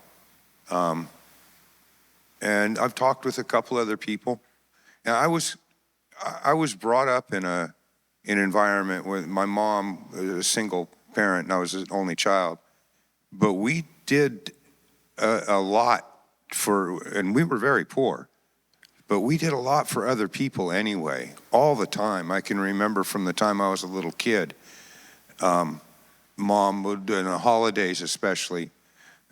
And I've talked with a couple other people. And I was brought up in an environment where my mom was a single parent and I was the only child. But we did a lot and we were very poor, but we did a lot for other people anyway, all the time. I can remember from the time I was a little kid, Mom would, in the holidays especially,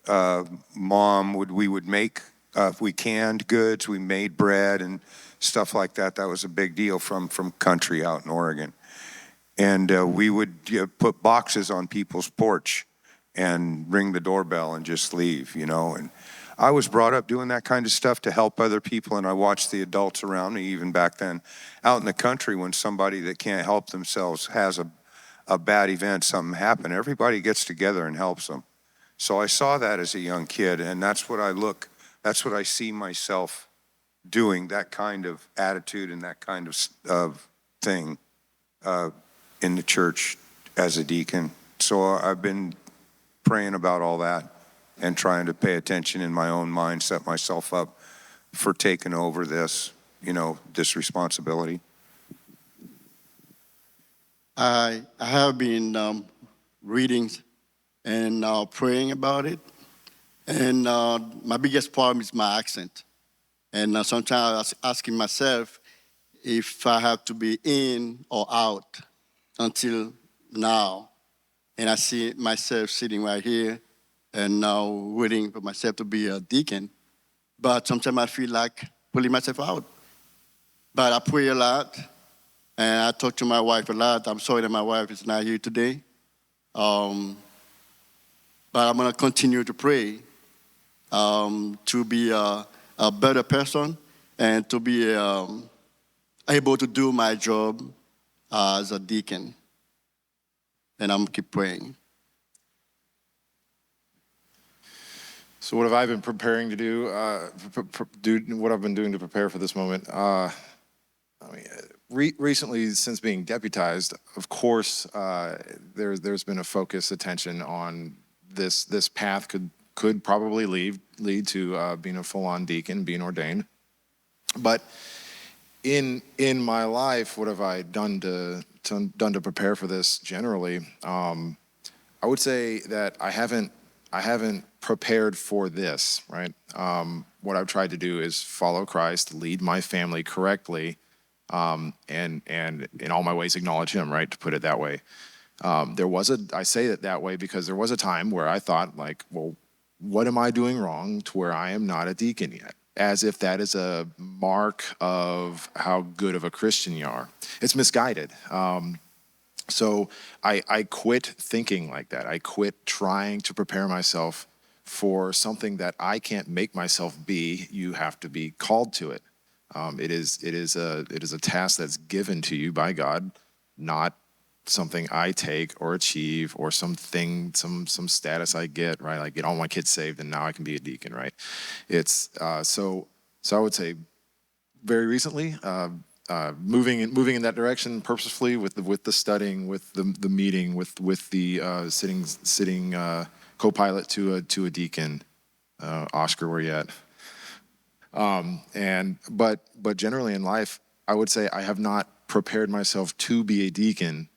we would make, if we canned goods, we made bread and stuff like that. That was a big deal from country out in Oregon. And we would put boxes on people's porch and ring the doorbell and just leave, And I was brought up doing that kind of stuff to help other people, and I watched the adults around me, even back then, out in the country, when somebody that can't help themselves has a bad event, something happened, everybody gets together and helps them. So I saw that as a young kid, and that's what I see myself doing, that kind of attitude and that kind of thing in the church as a deacon. So I've been praying about all that and trying to pay attention in my own mind, set myself up for taking over this, this responsibility. I have been reading and praying about it. And my biggest problem is my accent. And sometimes I was asking myself if I have to be in or out until now. And I see myself sitting right here and now waiting for myself to be a deacon. But sometimes I feel like pulling myself out. But I pray a lot, and I talk to my wife a lot. I'm sorry that my wife is not here today. But I'm going to continue to pray to be a better person and to be able to do my job as a deacon. And I'm going to keep praying. So what have I been preparing to do? What I've been doing to prepare for this moment. Recently, since being deputized, of course, there's been a focus, attention on this path could probably lead to being a full-on deacon, being ordained. But in my life, what have I done to prepare for this generally? I would say that I haven't prepared for this, right? What I've tried to do is follow Christ, lead my family correctly, and in all my ways acknowledge him, right? To put it that way. I say it that way because there was a time where I thought like, well, what am I doing wrong to where I am not a deacon yet? As if that is a mark of how good of a Christian you are. It's misguided. So I quit thinking like that. I quit trying to prepare myself for something that I can't make myself be. You have to be called to it. It is a task that's given to you by God, not something I take or achieve or some status I get, right? I get all my kids saved and now I can be a deacon, right? It's so I would say very recently, moving in that direction purposefully with the studying, with the meeting, with the sitting co-pilot to a deacon. Oscar, where you at? But generally in life, I would say I have not prepared myself to be a deacon,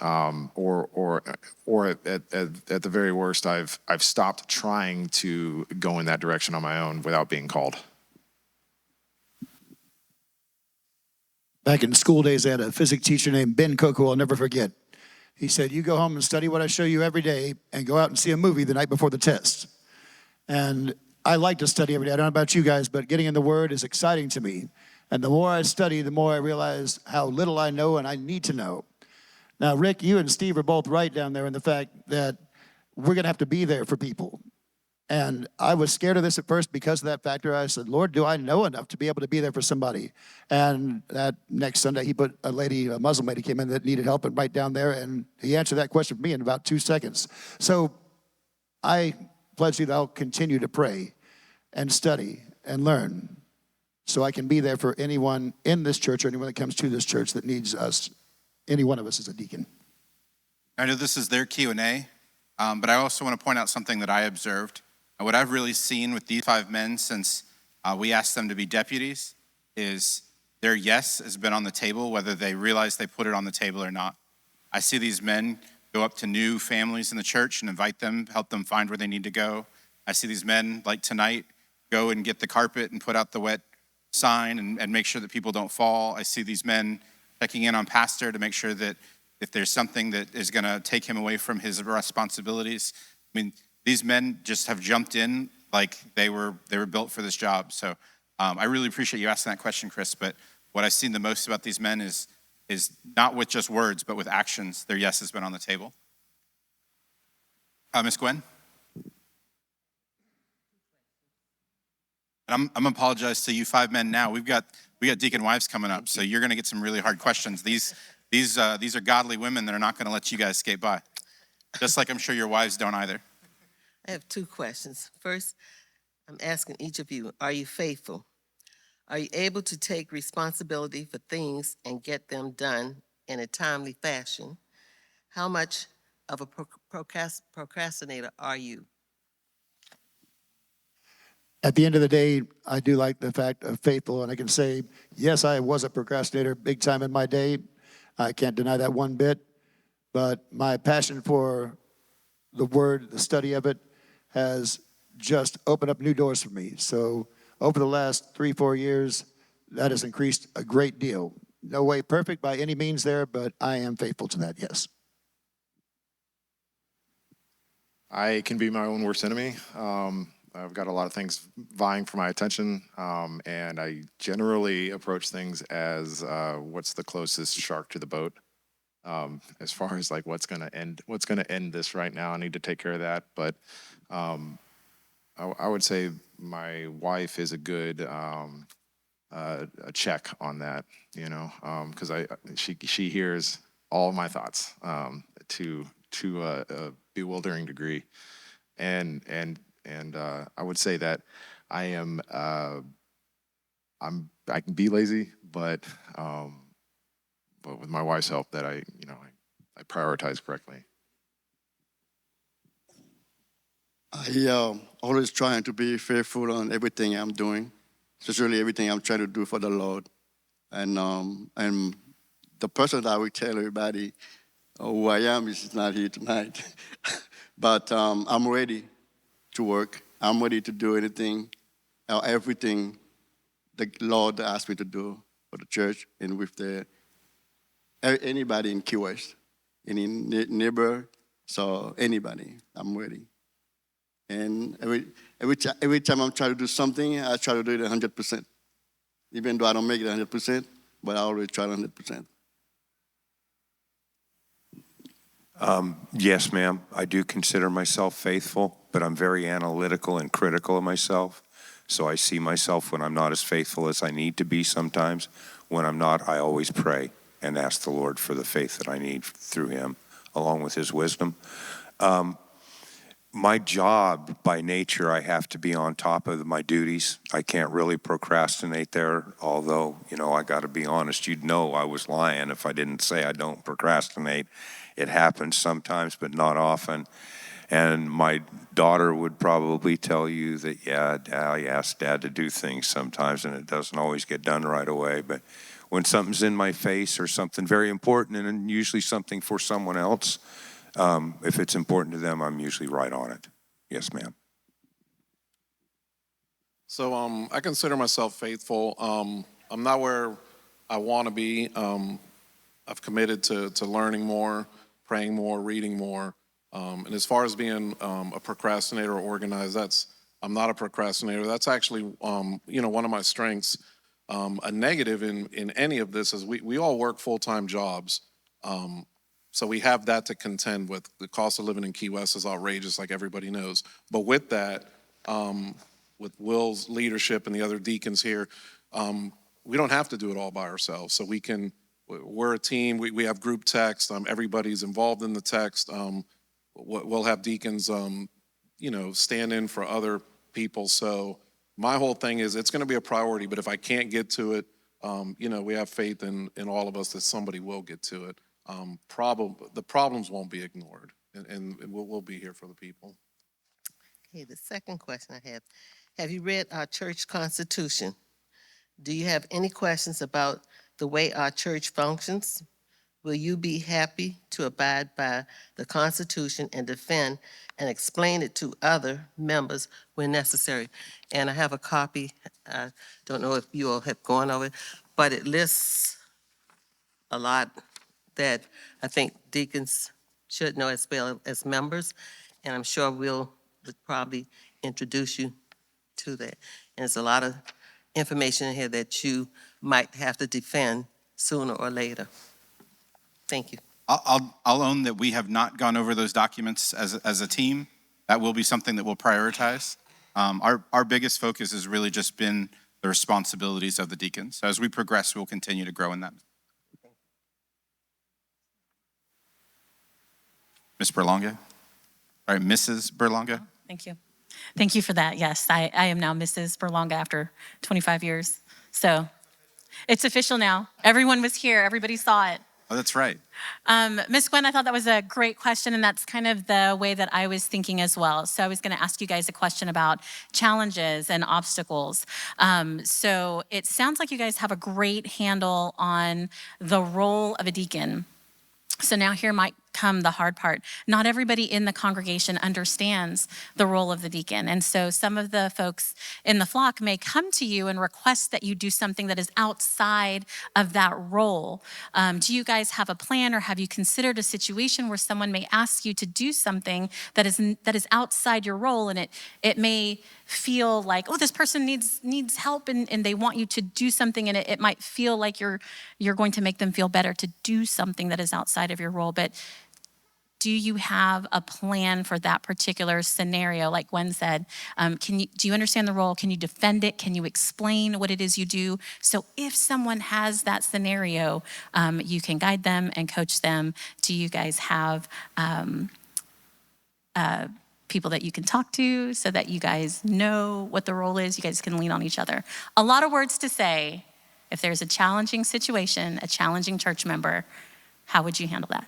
or at the very worst, I've stopped trying to go in that direction on my own without being called. Back in school days, I had a physics teacher named Ben Coco, I'll never forget. He said, you go home and study what I show you every day and go out and see a movie the night before the test. And I like to study every day. I don't know about you guys, but getting in the Word is exciting to me. And the more I study, the more I realize how little I know and I need to know. Now, Rick, you and Steve are both right down there in the fact that we're going to have to be there for people. And I was scared of this at first because of that factor. I said, Lord, do I know enough to be able to be there for somebody? And that next Sunday, he put a Muslim lady came in that needed help and right down there, and he answered that question for me in about 2 seconds. So I pledge you that I'll continue to pray and study and learn so I can be there for anyone in this church or anyone that comes to this church that needs us. Any one of us is a deacon. I know this is their Q&A, but I also want to point out something that I observed. What I've really seen with these 5 men since we asked them to be deputies is their yes has been on the table, whether they realize they put it on the table or not. I see these men go up to new families in the church and invite them, help them find where they need to go. I see these men, like tonight, go and get the carpet and put out the wet sign and make sure that people don't fall. I see these men checking in on pastor to make sure that if there's something that is going to take him away from his responsibilities. I mean, these men just have jumped in like they were built for this job. So I really appreciate you asking that question, Chris. But what I've seen the most about these men is not with just words, but with actions. Their yes has been on the table. Miss Gwen? And I'm gonna apologize to you 5 men now. We got deacon wives coming up, so you're gonna get some really hard questions. These These are godly women that are not going to let you guys skate by. Just like I'm sure your wives don't either. I have two questions. First, I'm asking each of you, are you faithful? Are you able to take responsibility for things and get them done in a timely fashion? How much of a procrastinator are you? At the end of the day, I do like the fact of faithful, and I can say, yes, I was a procrastinator big time in my day. I can't deny that one bit, but my passion for the word, the study of it, has just opened up new doors for me. So over the last 3-4 years, that has increased a great deal. No way perfect by any means there, but I am faithful to that, yes. I can be my own worst enemy. I've got a lot of things vying for my attention, and I generally approach things as what's the closest shark to the boat. As far as like what's gonna end this right now, I need to take care of that. But I would say my wife is a good a check on that, you know, because she hears all of my thoughts to a bewildering degree, and I would say that I am I can be lazy, but with my wife's help, that I prioritize correctly. I always trying to be faithful on everything I'm doing, especially everything I'm trying to do for the Lord. And the person that I will tell everybody who I am is not here tonight. But I'm ready to work. I'm ready to do anything, everything the Lord asked me to do for the church and with anybody in Key West, any neighbor, so anybody, I'm ready. And every time I'm trying to do something, I try to do it 100%. Even though I don't make it 100%, but I always try 100%. Yes, ma'am. I do consider myself faithful, but I'm very analytical and critical of myself. So I see myself when I'm not as faithful as I need to be sometimes. When I'm not, I always pray and ask the Lord for the faith that I need through him, along with his wisdom. My job, by nature, I have to be on top of my duties. I can't really procrastinate there, although, I got to be honest. You'd know I was lying if I didn't say I don't procrastinate. It happens sometimes, but not often. And my daughter would probably tell you that, I ask Dad to do things sometimes, and it doesn't always get done right away. But when something's in my face or something very important, and usually something for someone else, if it's important to them, I'm usually right on it. Yes, ma'am. So I consider myself faithful. I'm not where I want to be. I've committed to learning more, praying more, reading more. And as far as being a procrastinator or organized, I'm not a procrastinator. That's actually, one of my strengths. A negative in any of this is we all work full-time jobs. So we have that to contend with. The cost of living in Key West is outrageous, like everybody knows. But with that, with Will's leadership and the other deacons here, we don't have to do it all by ourselves. So we're a team. We have group text. Everybody's involved in the text. We'll have deacons, stand in for other people. So my whole thing is it's going to be a priority. But if I can't get to it, we have faith in all of us that somebody will get to it. The problems won't be ignored, and we'll be here for the people. Okay, the second question I have you read our church constitution? Do you have any questions about the way our church functions? Will you be happy to abide by the Constitution and defend and explain it to other members when necessary? And I have a copy. I don't know if you all have gone over it, but it lists a lot that I think deacons should know as well as members, and I'm sure we'll probably introduce you to that. And there's a lot of information in here that you might have to defend sooner or later. Thank you. I'll own that we have not gone over those documents as a team. That will be something that we'll prioritize. Our biggest focus has really just been the responsibilities of the deacons. So as we progress, we'll continue to grow in that. Ms. Berlanga. All right, Mrs. Berlanga. Thank you. Thank you for that. Yes, I am now Mrs. Berlanga after 25 years. So it's official now. Everyone was here. Everybody saw it. Oh, that's right. Ms. Gwen, I thought that was a great question, and that's kind of the way that I was thinking as well. So I was going to ask you guys a question about challenges and obstacles. So it sounds like you guys have a great handle on the role of a deacon. So now here might come the hard part. Not everybody in the congregation understands the role of the deacon. And so some of the folks in the flock may come to you and request that you do something that is outside of that role. Do you guys have a plan, or have you considered a situation where someone may ask you to do something that is outside your role, and it may feel like, oh, this person needs help, and they want you to do something, and it might feel like you're going to make them feel better to do something that is outside of your role. But do you have a plan for that particular scenario? Like Gwen said, do you understand the role? Can you defend it? Can you explain what it is you do? So if someone has that scenario, you can guide them and coach them. Do you guys have people that you can talk to so that you guys know what the role is? You guys can lean on each other. A lot of words to say. If there's a challenging situation, a challenging church member, how would you handle that?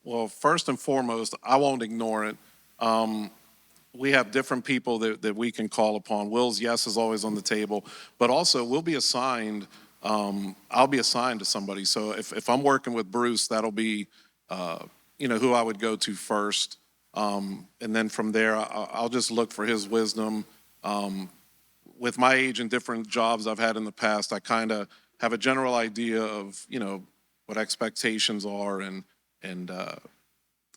Well, first and foremost, I won't ignore it. We have different people that we can call upon. Will's yes is always on the table, but also we'll be assigned, I'll be assigned to somebody. So if I'm working with Bruce, that'll be, who I would go to first. And then from there, I'll just look for his wisdom. With my age and different jobs I've had in the past, I kind of have a general idea of, what expectations are, and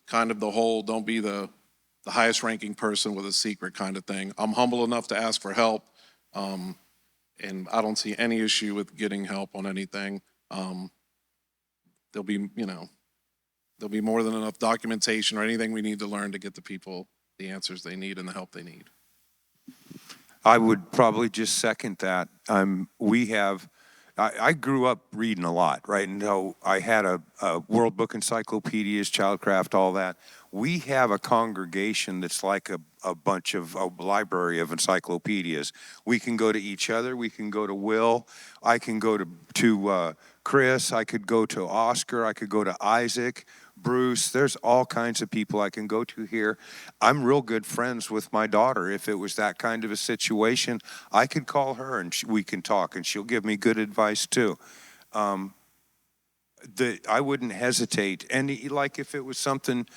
kind of the whole don't be the highest ranking person with a secret kind of thing. I'm humble enough to ask for help, and I don't see any issue with getting help on anything. There'll be more than enough documentation or anything we need to learn to get the people the answers they need and the help they need. I would probably just second that. I grew up reading a lot, right? And so I had a World Book encyclopedias, Childcraft, all that. We have a congregation that's like a bunch of a library of encyclopedias. We can go to each other. We can go to Will. I can go to Chris. I could go to Oscar. I could go to Isaac, Bruce. There's all kinds of people I can go to here. I'm real good friends with my daughter. If it was that kind of a situation, I could call her and we can talk, and she'll give me good advice too. I wouldn't hesitate. And like if it was something,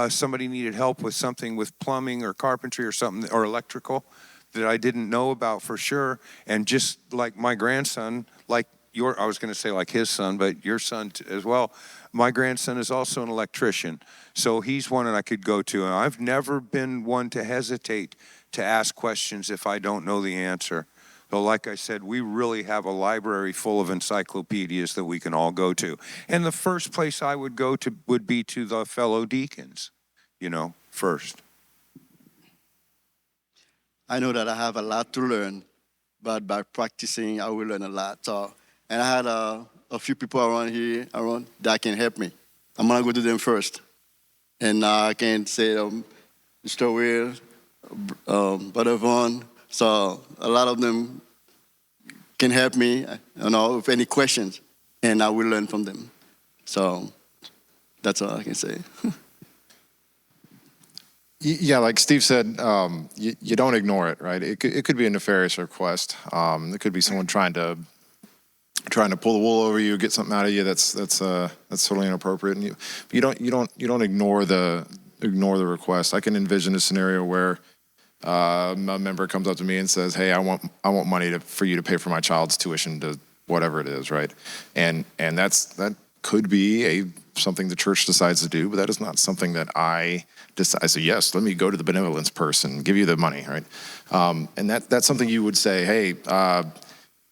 somebody needed help with something with plumbing or carpentry or something, or electrical that I didn't know about for sure. And just like my grandson, I was going to say like his son, but your son as well. My grandson is also an electrician. So he's one that I could go to. And I've never been one to hesitate to ask questions if I don't know the answer. So like I said, we really have a library full of encyclopedias that we can all go to. And the first place I would go to would be to the fellow deacons, first. I know that I have a lot to learn, but by practicing, I will learn a lot. So, and I had a few people around here that can help me. I'm gonna go to them first, and I can say, Mr. Will, Brother Vaughn. So a lot of them can help me, with any questions, and I will learn from them. So that's all I can say. Yeah, like Steve said, you don't ignore it, right? It could be a nefarious request. It could be someone trying to pull the wool over you, get something out of you that's totally inappropriate. And you don't ignore the request. I can envision a scenario where a member comes up to me and says, "Hey, I want money for you to pay for my child's tuition to whatever it is," right? And that could be something the church decides to do, but that is not something that I decide. I say, yes, let me go to the benevolence person, give you the money, right? And that's something you would say, hey,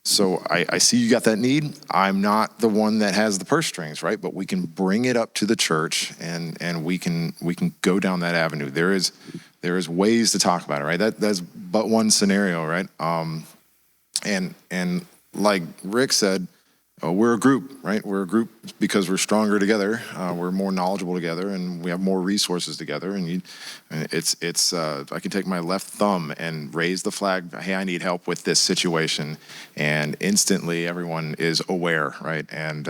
so I see you got that need. I'm not the one that has the purse strings, right? But we can bring it up to the church, and we can go down that avenue. There is ways to talk about it, right? That's but one scenario, right? And like Rick said, we're a group, right? We're a group because we're stronger together. We're more knowledgeable together, and we have more resources together. And I can take my left thumb and raise the flag. Hey, I need help with this situation, and instantly everyone is aware, right? And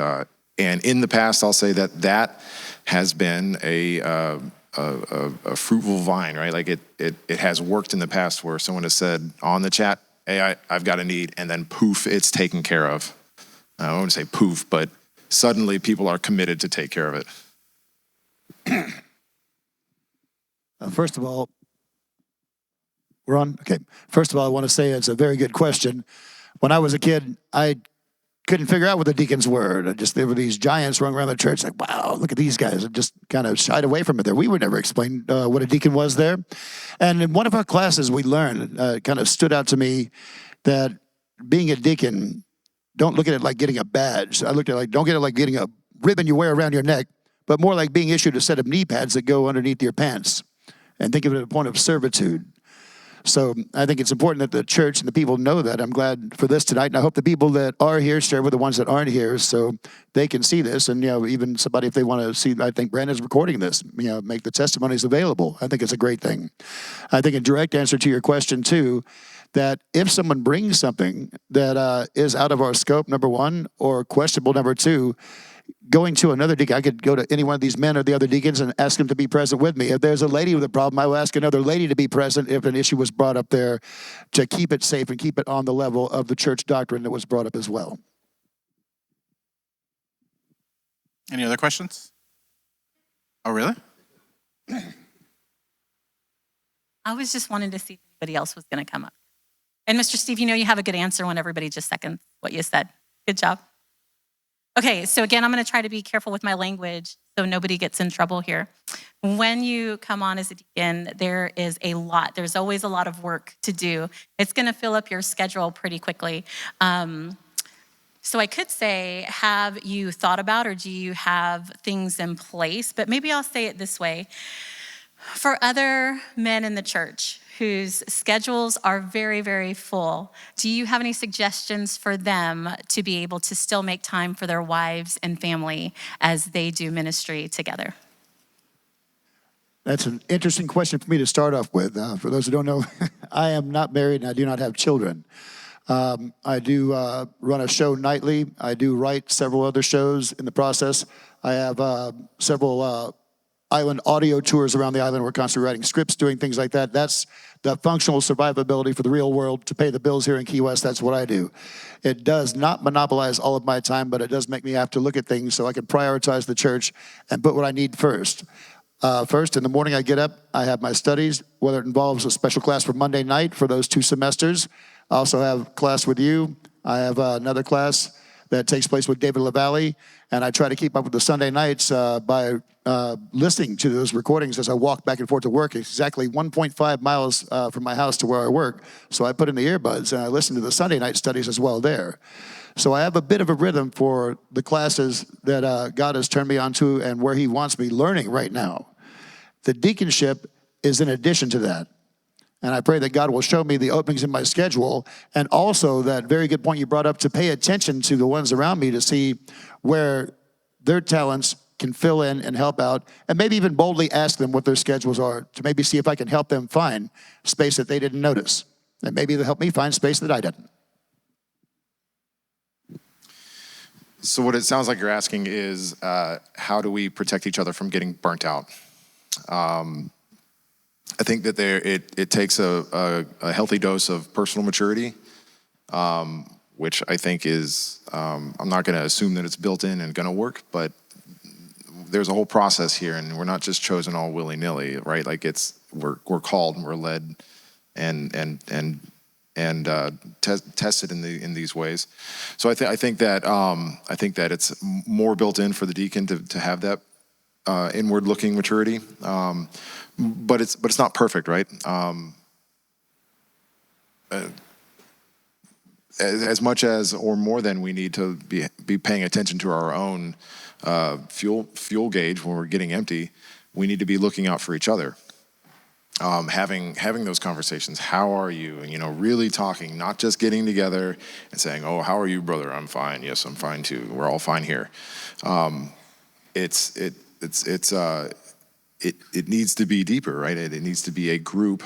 in the past, I'll say that has been a fruitful vine, right? Like it has worked in the past where someone has said on the chat, hey, I've got a need, and then poof, it's taken care of. I don't want to say poof, but suddenly people are committed to take care of it. First of all, we're on? Okay. First of all, I want to say it's a very good question. When I was a kid, I couldn't figure out what the deacons were. There were these giants running around the church like, wow, look at these guys. I just kind of shied away from it there. We were never explained what a deacon was there. And in one of our classes, we learned, kind of stood out to me that being a deacon, don't look at it like getting a badge. I looked at it like, don't get it like getting a ribbon you wear around your neck, but more like being issued a set of knee pads that go underneath your pants. And think of it as a point of servitude. So I think it's important that the church and the people know that. I'm glad for this tonight, and I hope the people that are here share with the ones that aren't here so they can see this. And, even somebody, if they want to see, I think Brandon's recording this, make the testimonies available. I think it's a great thing. I think a direct answer to your question, too, that if someone brings something that is out of our scope, number one, or questionable, number two, going to another deacon, I could go to any one of these men or the other deacons and ask them to be present with me. If there's a lady with a problem, I will ask another lady to be present if an issue was brought up there, to keep it safe and keep it on the level of the church doctrine that was brought up as well. Any other questions? Oh, really? I was just wanting to see if anybody else was going to come up. And Mr. Steve, you have a good answer when everybody just seconds what you said. Good job. Okay, so again, I'm going to try to be careful with my language so nobody gets in trouble here. When you come on as a deacon, there's always a lot of work to do. It's going to fill up your schedule pretty quickly. So I could say, have you thought about, or do you have things in place? But maybe I'll say it this way. For other men in the church whose schedules are very, very full, do you have any suggestions for them to be able to still make time for their wives and family as they do ministry together? That's an interesting question for me to start off with. For those who don't know, I am not married and I do not have children. I do run a show nightly. I do write several other shows in the process. I have several island audio tours around the island. We're constantly writing scripts, doing things like that. That's the functional survivability for the real world to pay the bills here in Key West. That's what I do. It does not monopolize all of my time, but it does make me have to look at things so I can prioritize the church and put what I need first. First, in the morning I get up, I have my studies, whether it involves a special class for Monday night for those 2 semesters. I also have class with you. I have another class that takes place with David LaValle, and I try to keep up with the Sunday nights by listening to those recordings as I walk back and forth to work. It's exactly 1.5 miles from my house to where I work, so I put in the earbuds and I listen to the Sunday night studies as well there. So I have a bit of a rhythm for the classes that God has turned me onto and where he wants me learning right now. The deaconship is in addition to that. And I pray that God will show me the openings in my schedule, and also that very good point you brought up, to pay attention to the ones around me to see where their talents can fill in and help out, and maybe even boldly ask them what their schedules are to maybe see if I can help them find space that they didn't notice. And maybe they'll help me find space that I didn't. So what it sounds like you're asking is, how do we protect each other from getting burnt out? I think that it takes a healthy dose of personal maturity, which I think is, I'm not going to assume that it's built in and going to work, but there's a whole process here, and we're not just chosen all willy-nilly, right? Like we're called and we're led and tested in these ways. So I think that it's more built in for the deacon to have that inward-looking maturity. But it's not perfect, right? As much as or more than we need to be paying attention to our own fuel gauge when we're getting empty, we need to be looking out for each other. having those conversations. How are you? And, really talking, not just getting together and saying, "Oh, how are you, brother? I'm fine. Yes, I'm fine too. We're all fine here." It needs to be deeper, right? It needs to be a group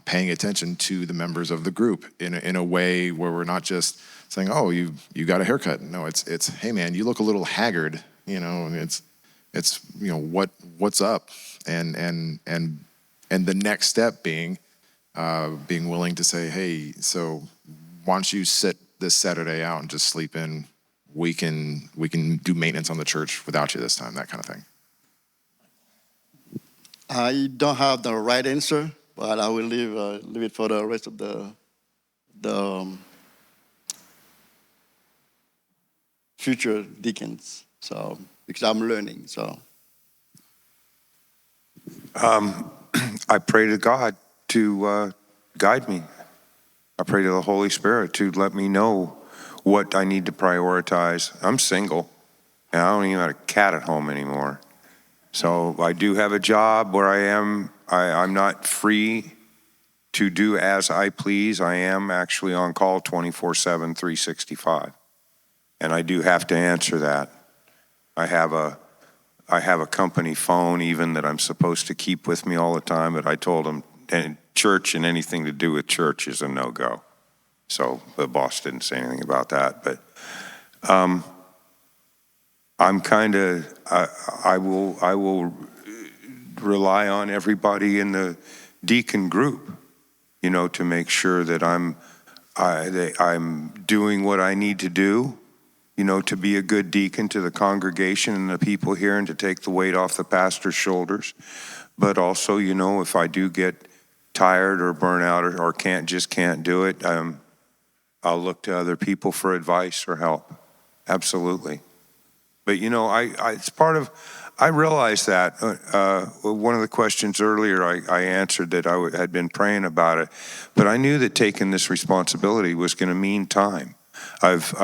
paying attention to the members of the group in a way where we're not just saying, "Oh, you got a haircut." No, it's hey man, you look a little haggard. And it's what's up, and the next step being willing to say, "Hey, so why don't you sit this Saturday out and just sleep in? We can do maintenance on the church without you this time," that kind of thing. I don't have the right answer, but I will leave it for the rest of the future deacons. So because I'm learning, so. I pray to God to guide me. I pray to the Holy Spirit to let me know what I need to prioritize. I'm single, and I don't even have a cat at home anymore. So I do have a job where I'm not free to do as I please. I am actually on call 24/7, 365. And I do have to answer that. I have a company phone even that I'm supposed to keep with me all the time, but I told them, and church and anything to do with church is a no-go. So the boss didn't say anything about that, but I'm kind of, I will rely on everybody in the deacon group, to make sure that I'm doing what I need to do, to be a good deacon to the congregation and the people here and to take the weight off the pastor's shoulders. But also, if I do get tired or burn out or can't do it, I'll look to other people for advice or help. Absolutely. But it's part of, I realized that one of the questions earlier I answered that I had been praying about it, but I knew that taking this responsibility was going to mean time. I've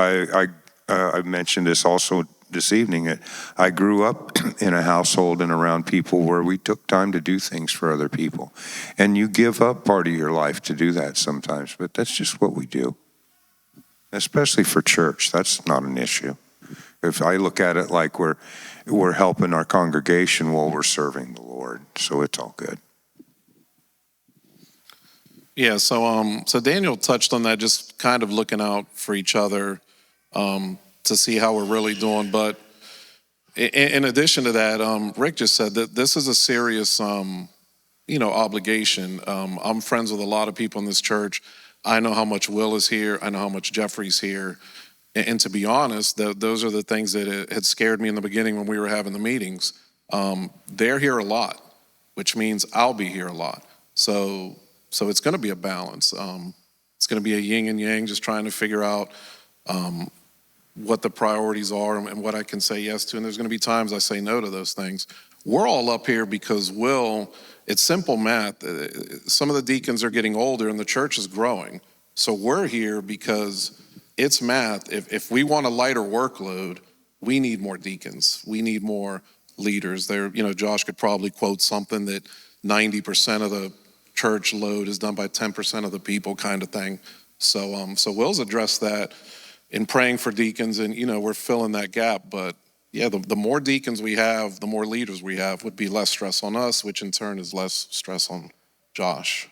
mentioned this also this evening. I grew up in a household and around people where we took time to do things for other people. And you give up part of your life to do that sometimes, but that's just what we do. Especially for church, that's not an issue. If I look at it like we're helping our congregation while we're serving the Lord, so it's all good. Yeah, so Daniel touched on that, just kind of looking out for each other to see how we're really doing. But in addition to that, Rick just said that this is a serious, obligation. I'm friends with a lot of people in this church. I know how much Will is here. I know how much Jeffrey's here. And to be honest, those are the things that had scared me in the beginning when we were having the meetings. They're here a lot, which means I'll be here a lot. So it's going to be a balance. It's going to be a yin and yang, just trying to figure out what the priorities are and what I can say yes to. And there's going to be times I say no to those things. We're all up here because it's simple math. Some of the deacons are getting older and the church is growing. So we're here because it's math. If we want a lighter workload, we need more deacons. We need more leaders. Josh could probably quote something that 90% of the church load is done by 10% of the people, kind of thing. So Will's addressed that in praying for deacons, and we're filling that gap. But yeah, the more deacons we have, the more leaders we have, would be less stress on us, which in turn is less stress on Josh.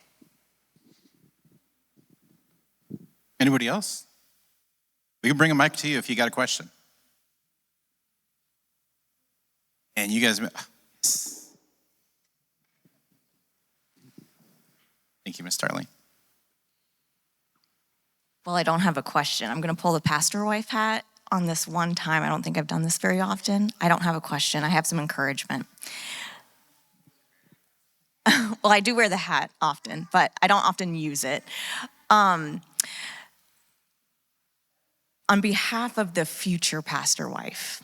Anybody else? We can bring a mic to you if you got a question. And you guys, yes. Thank you, Ms. Starling. Well, I don't have a question. I'm going to pull the pastor wife hat on this one time. I don't think I've done this very often. I don't have a question. I have some encouragement. Well, I do wear the hat often, but I don't often use it. On behalf of the future pastor wife,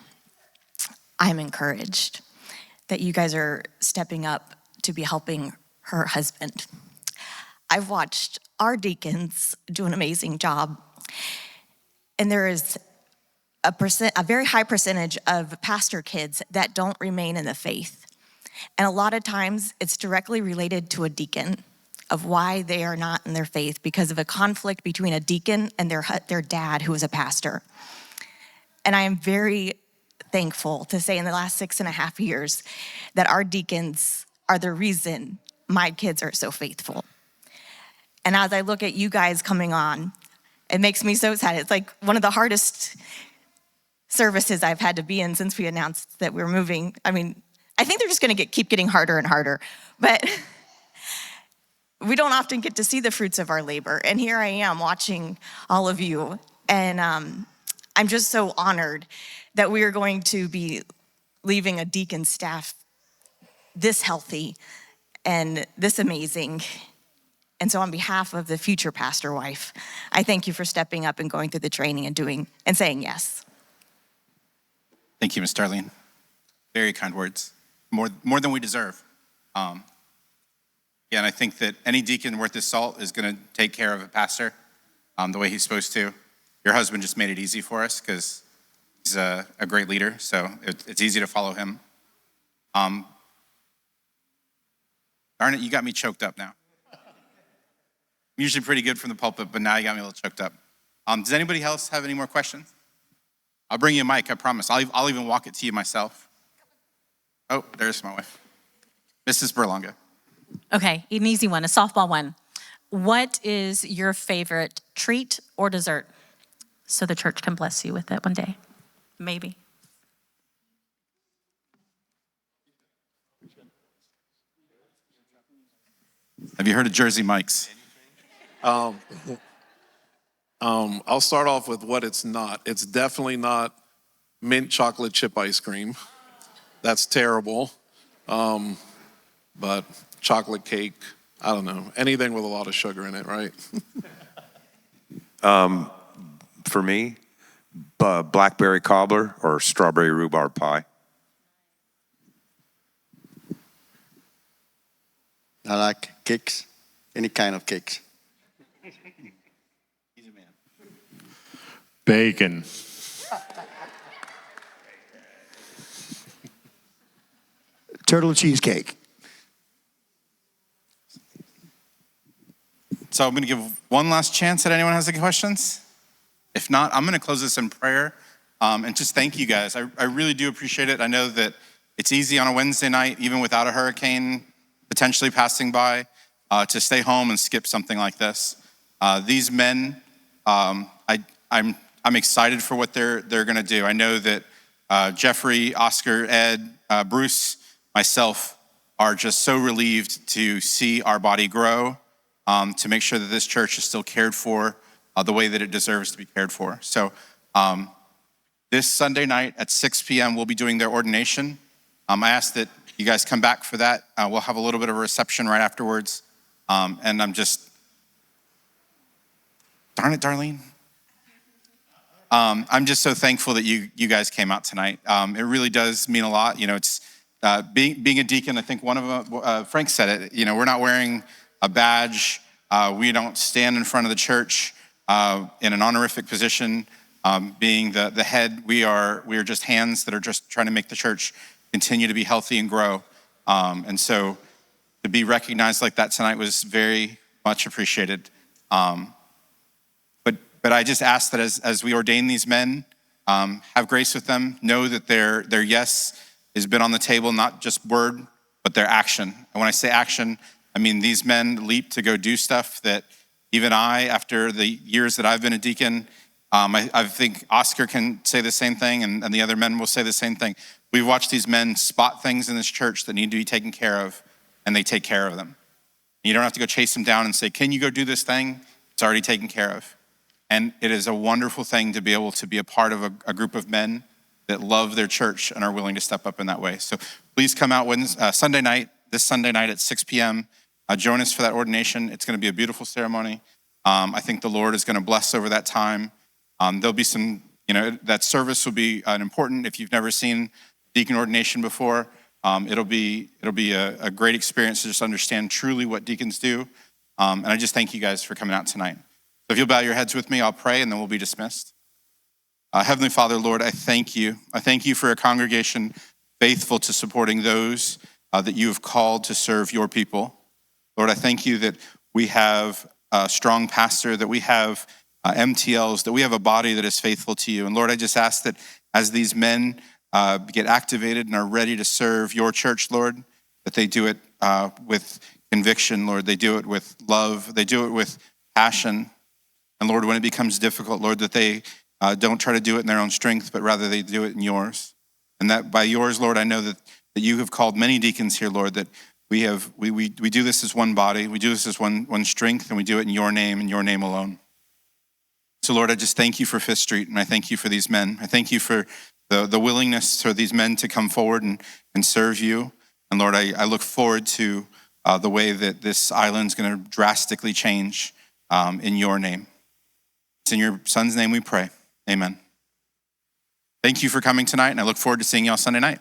I'm encouraged that you guys are stepping up to be helping her husband. I've watched our deacons do an amazing job, and there is a very high percentage of pastor kids that don't remain in the faith. And a lot of times it's directly related to a deacon of why they are not in their faith because of a conflict between a deacon and their dad, who is a pastor. And I am very thankful to say in the last 6.5 years that our deacons are the reason my kids are so faithful. And as I look at you guys coming on, it makes me so sad. It's like one of the hardest services I've had to be in since we announced that we're moving. I mean, I think they're just gonna keep getting harder and harder, but we don't often get to see the fruits of our labor. And here I am watching all of you, and I'm just so honored that we are going to be leaving a deacon staff this healthy and this amazing. And so on behalf of the future pastor wife, I thank you for stepping up and going through the training and saying yes. Thank you, Ms. Darlene. Very kind words, more than we deserve. Yeah, and I think that any deacon worth his salt is gonna take care of a pastor the way he's supposed to. Your husband just made it easy for us because he's a great leader, so it's easy to follow him. Darn it, you got me choked up now. I'm usually pretty good from the pulpit, but now you got me a little choked up. Does anybody else have any more questions? I'll bring you a mic, I promise. I'll even walk it to you myself. Oh, there's my wife. Mrs. Berlanga. Okay, an easy one, a softball one. What is your favorite treat or dessert? So the church can bless you with it one day, maybe. Have you heard of Jersey Mike's? I'll start off with what it's not. It's definitely not mint chocolate chip ice cream. That's terrible. But chocolate cake, I don't know. Anything with a lot of sugar in it, right? For me, blackberry cobbler or strawberry rhubarb pie. I like cakes, any kind of cakes. He's a man. Bacon. Turtle cheesecake. So I'm gonna give one last chance that anyone has any questions. If not, I'm gonna close this in prayer and just thank you guys. I really do appreciate it. I know that it's easy on a Wednesday night, even without a hurricane potentially passing by, to stay home and skip something like this. These men, I'm excited for what they're gonna do. I know that Jeffrey, Oscar, Ed, Bruce, myself are just so relieved to see our body grow, to make sure that this church is still cared for the way that it deserves to be cared for. So this Sunday night at 6 p.m., we'll be doing their ordination. I ask that you guys come back for that. We'll have a little bit of a reception right afterwards. And I'm just, darn it, Darlene. I'm just so thankful that you guys came out tonight. It really does mean a lot. You know, it's being a deacon. I think one of them, Frank said it. You know, we're not wearing a badge. We don't stand in front of the church in an honorific position. Being the head, we are just hands that are just trying to make the church continue to be healthy and grow. And so to be recognized like that tonight was very much appreciated. But I just ask that as we ordain these men, have grace with them. Know that their yes has been on the table, not just word, but their action. And when I say action, I mean these men leap to go do stuff that even I, after the years that I've been a deacon, I think Oscar can say the same thing, and the other men will say the same thing. We've watched these men spot things in this church that need to be taken care of, and they take care of them. You don't have to go chase them down and say, can you go do this thing? It's already taken care of. And it is a wonderful thing to be able to be a part of a group of men that love their church and are willing to step up in that way. So please come out this Sunday night at 6 p.m. Join us for that ordination. It's gonna be a beautiful ceremony. I think the Lord is gonna bless over that time. There'll be some, that service will be important. If you've never seen deacon ordination before, it'll be a great experience to just understand truly what deacons do. And I just thank you guys for coming out tonight. So if you'll bow your heads with me, I'll pray and then we'll be dismissed. Heavenly Father, Lord, I thank you. I thank you for a congregation faithful to supporting those that you have called to serve your people. Lord, I thank you that we have a strong pastor, that we have MTLs, that we have a body that is faithful to you. And Lord, I just ask that as these men get activated and are ready to serve your church, Lord, that they do it with conviction, Lord. They do it with love. They do it with passion. And Lord, when it becomes difficult, Lord, that they don't try to do it in their own strength, but rather they do it in yours. And that by yours, Lord, I know that you have called many deacons here, Lord, that we do this as one body. We do this as one strength, and we do it in your name alone. So Lord, I just thank you for Fifth Street, and I thank you for these men. I thank you for the willingness for these men to come forward and serve you. And Lord, I look forward to the way that this island's going to drastically change in your name. It's in your son's name we pray. Amen. Thank you for coming tonight, and I look forward to seeing you all Sunday night.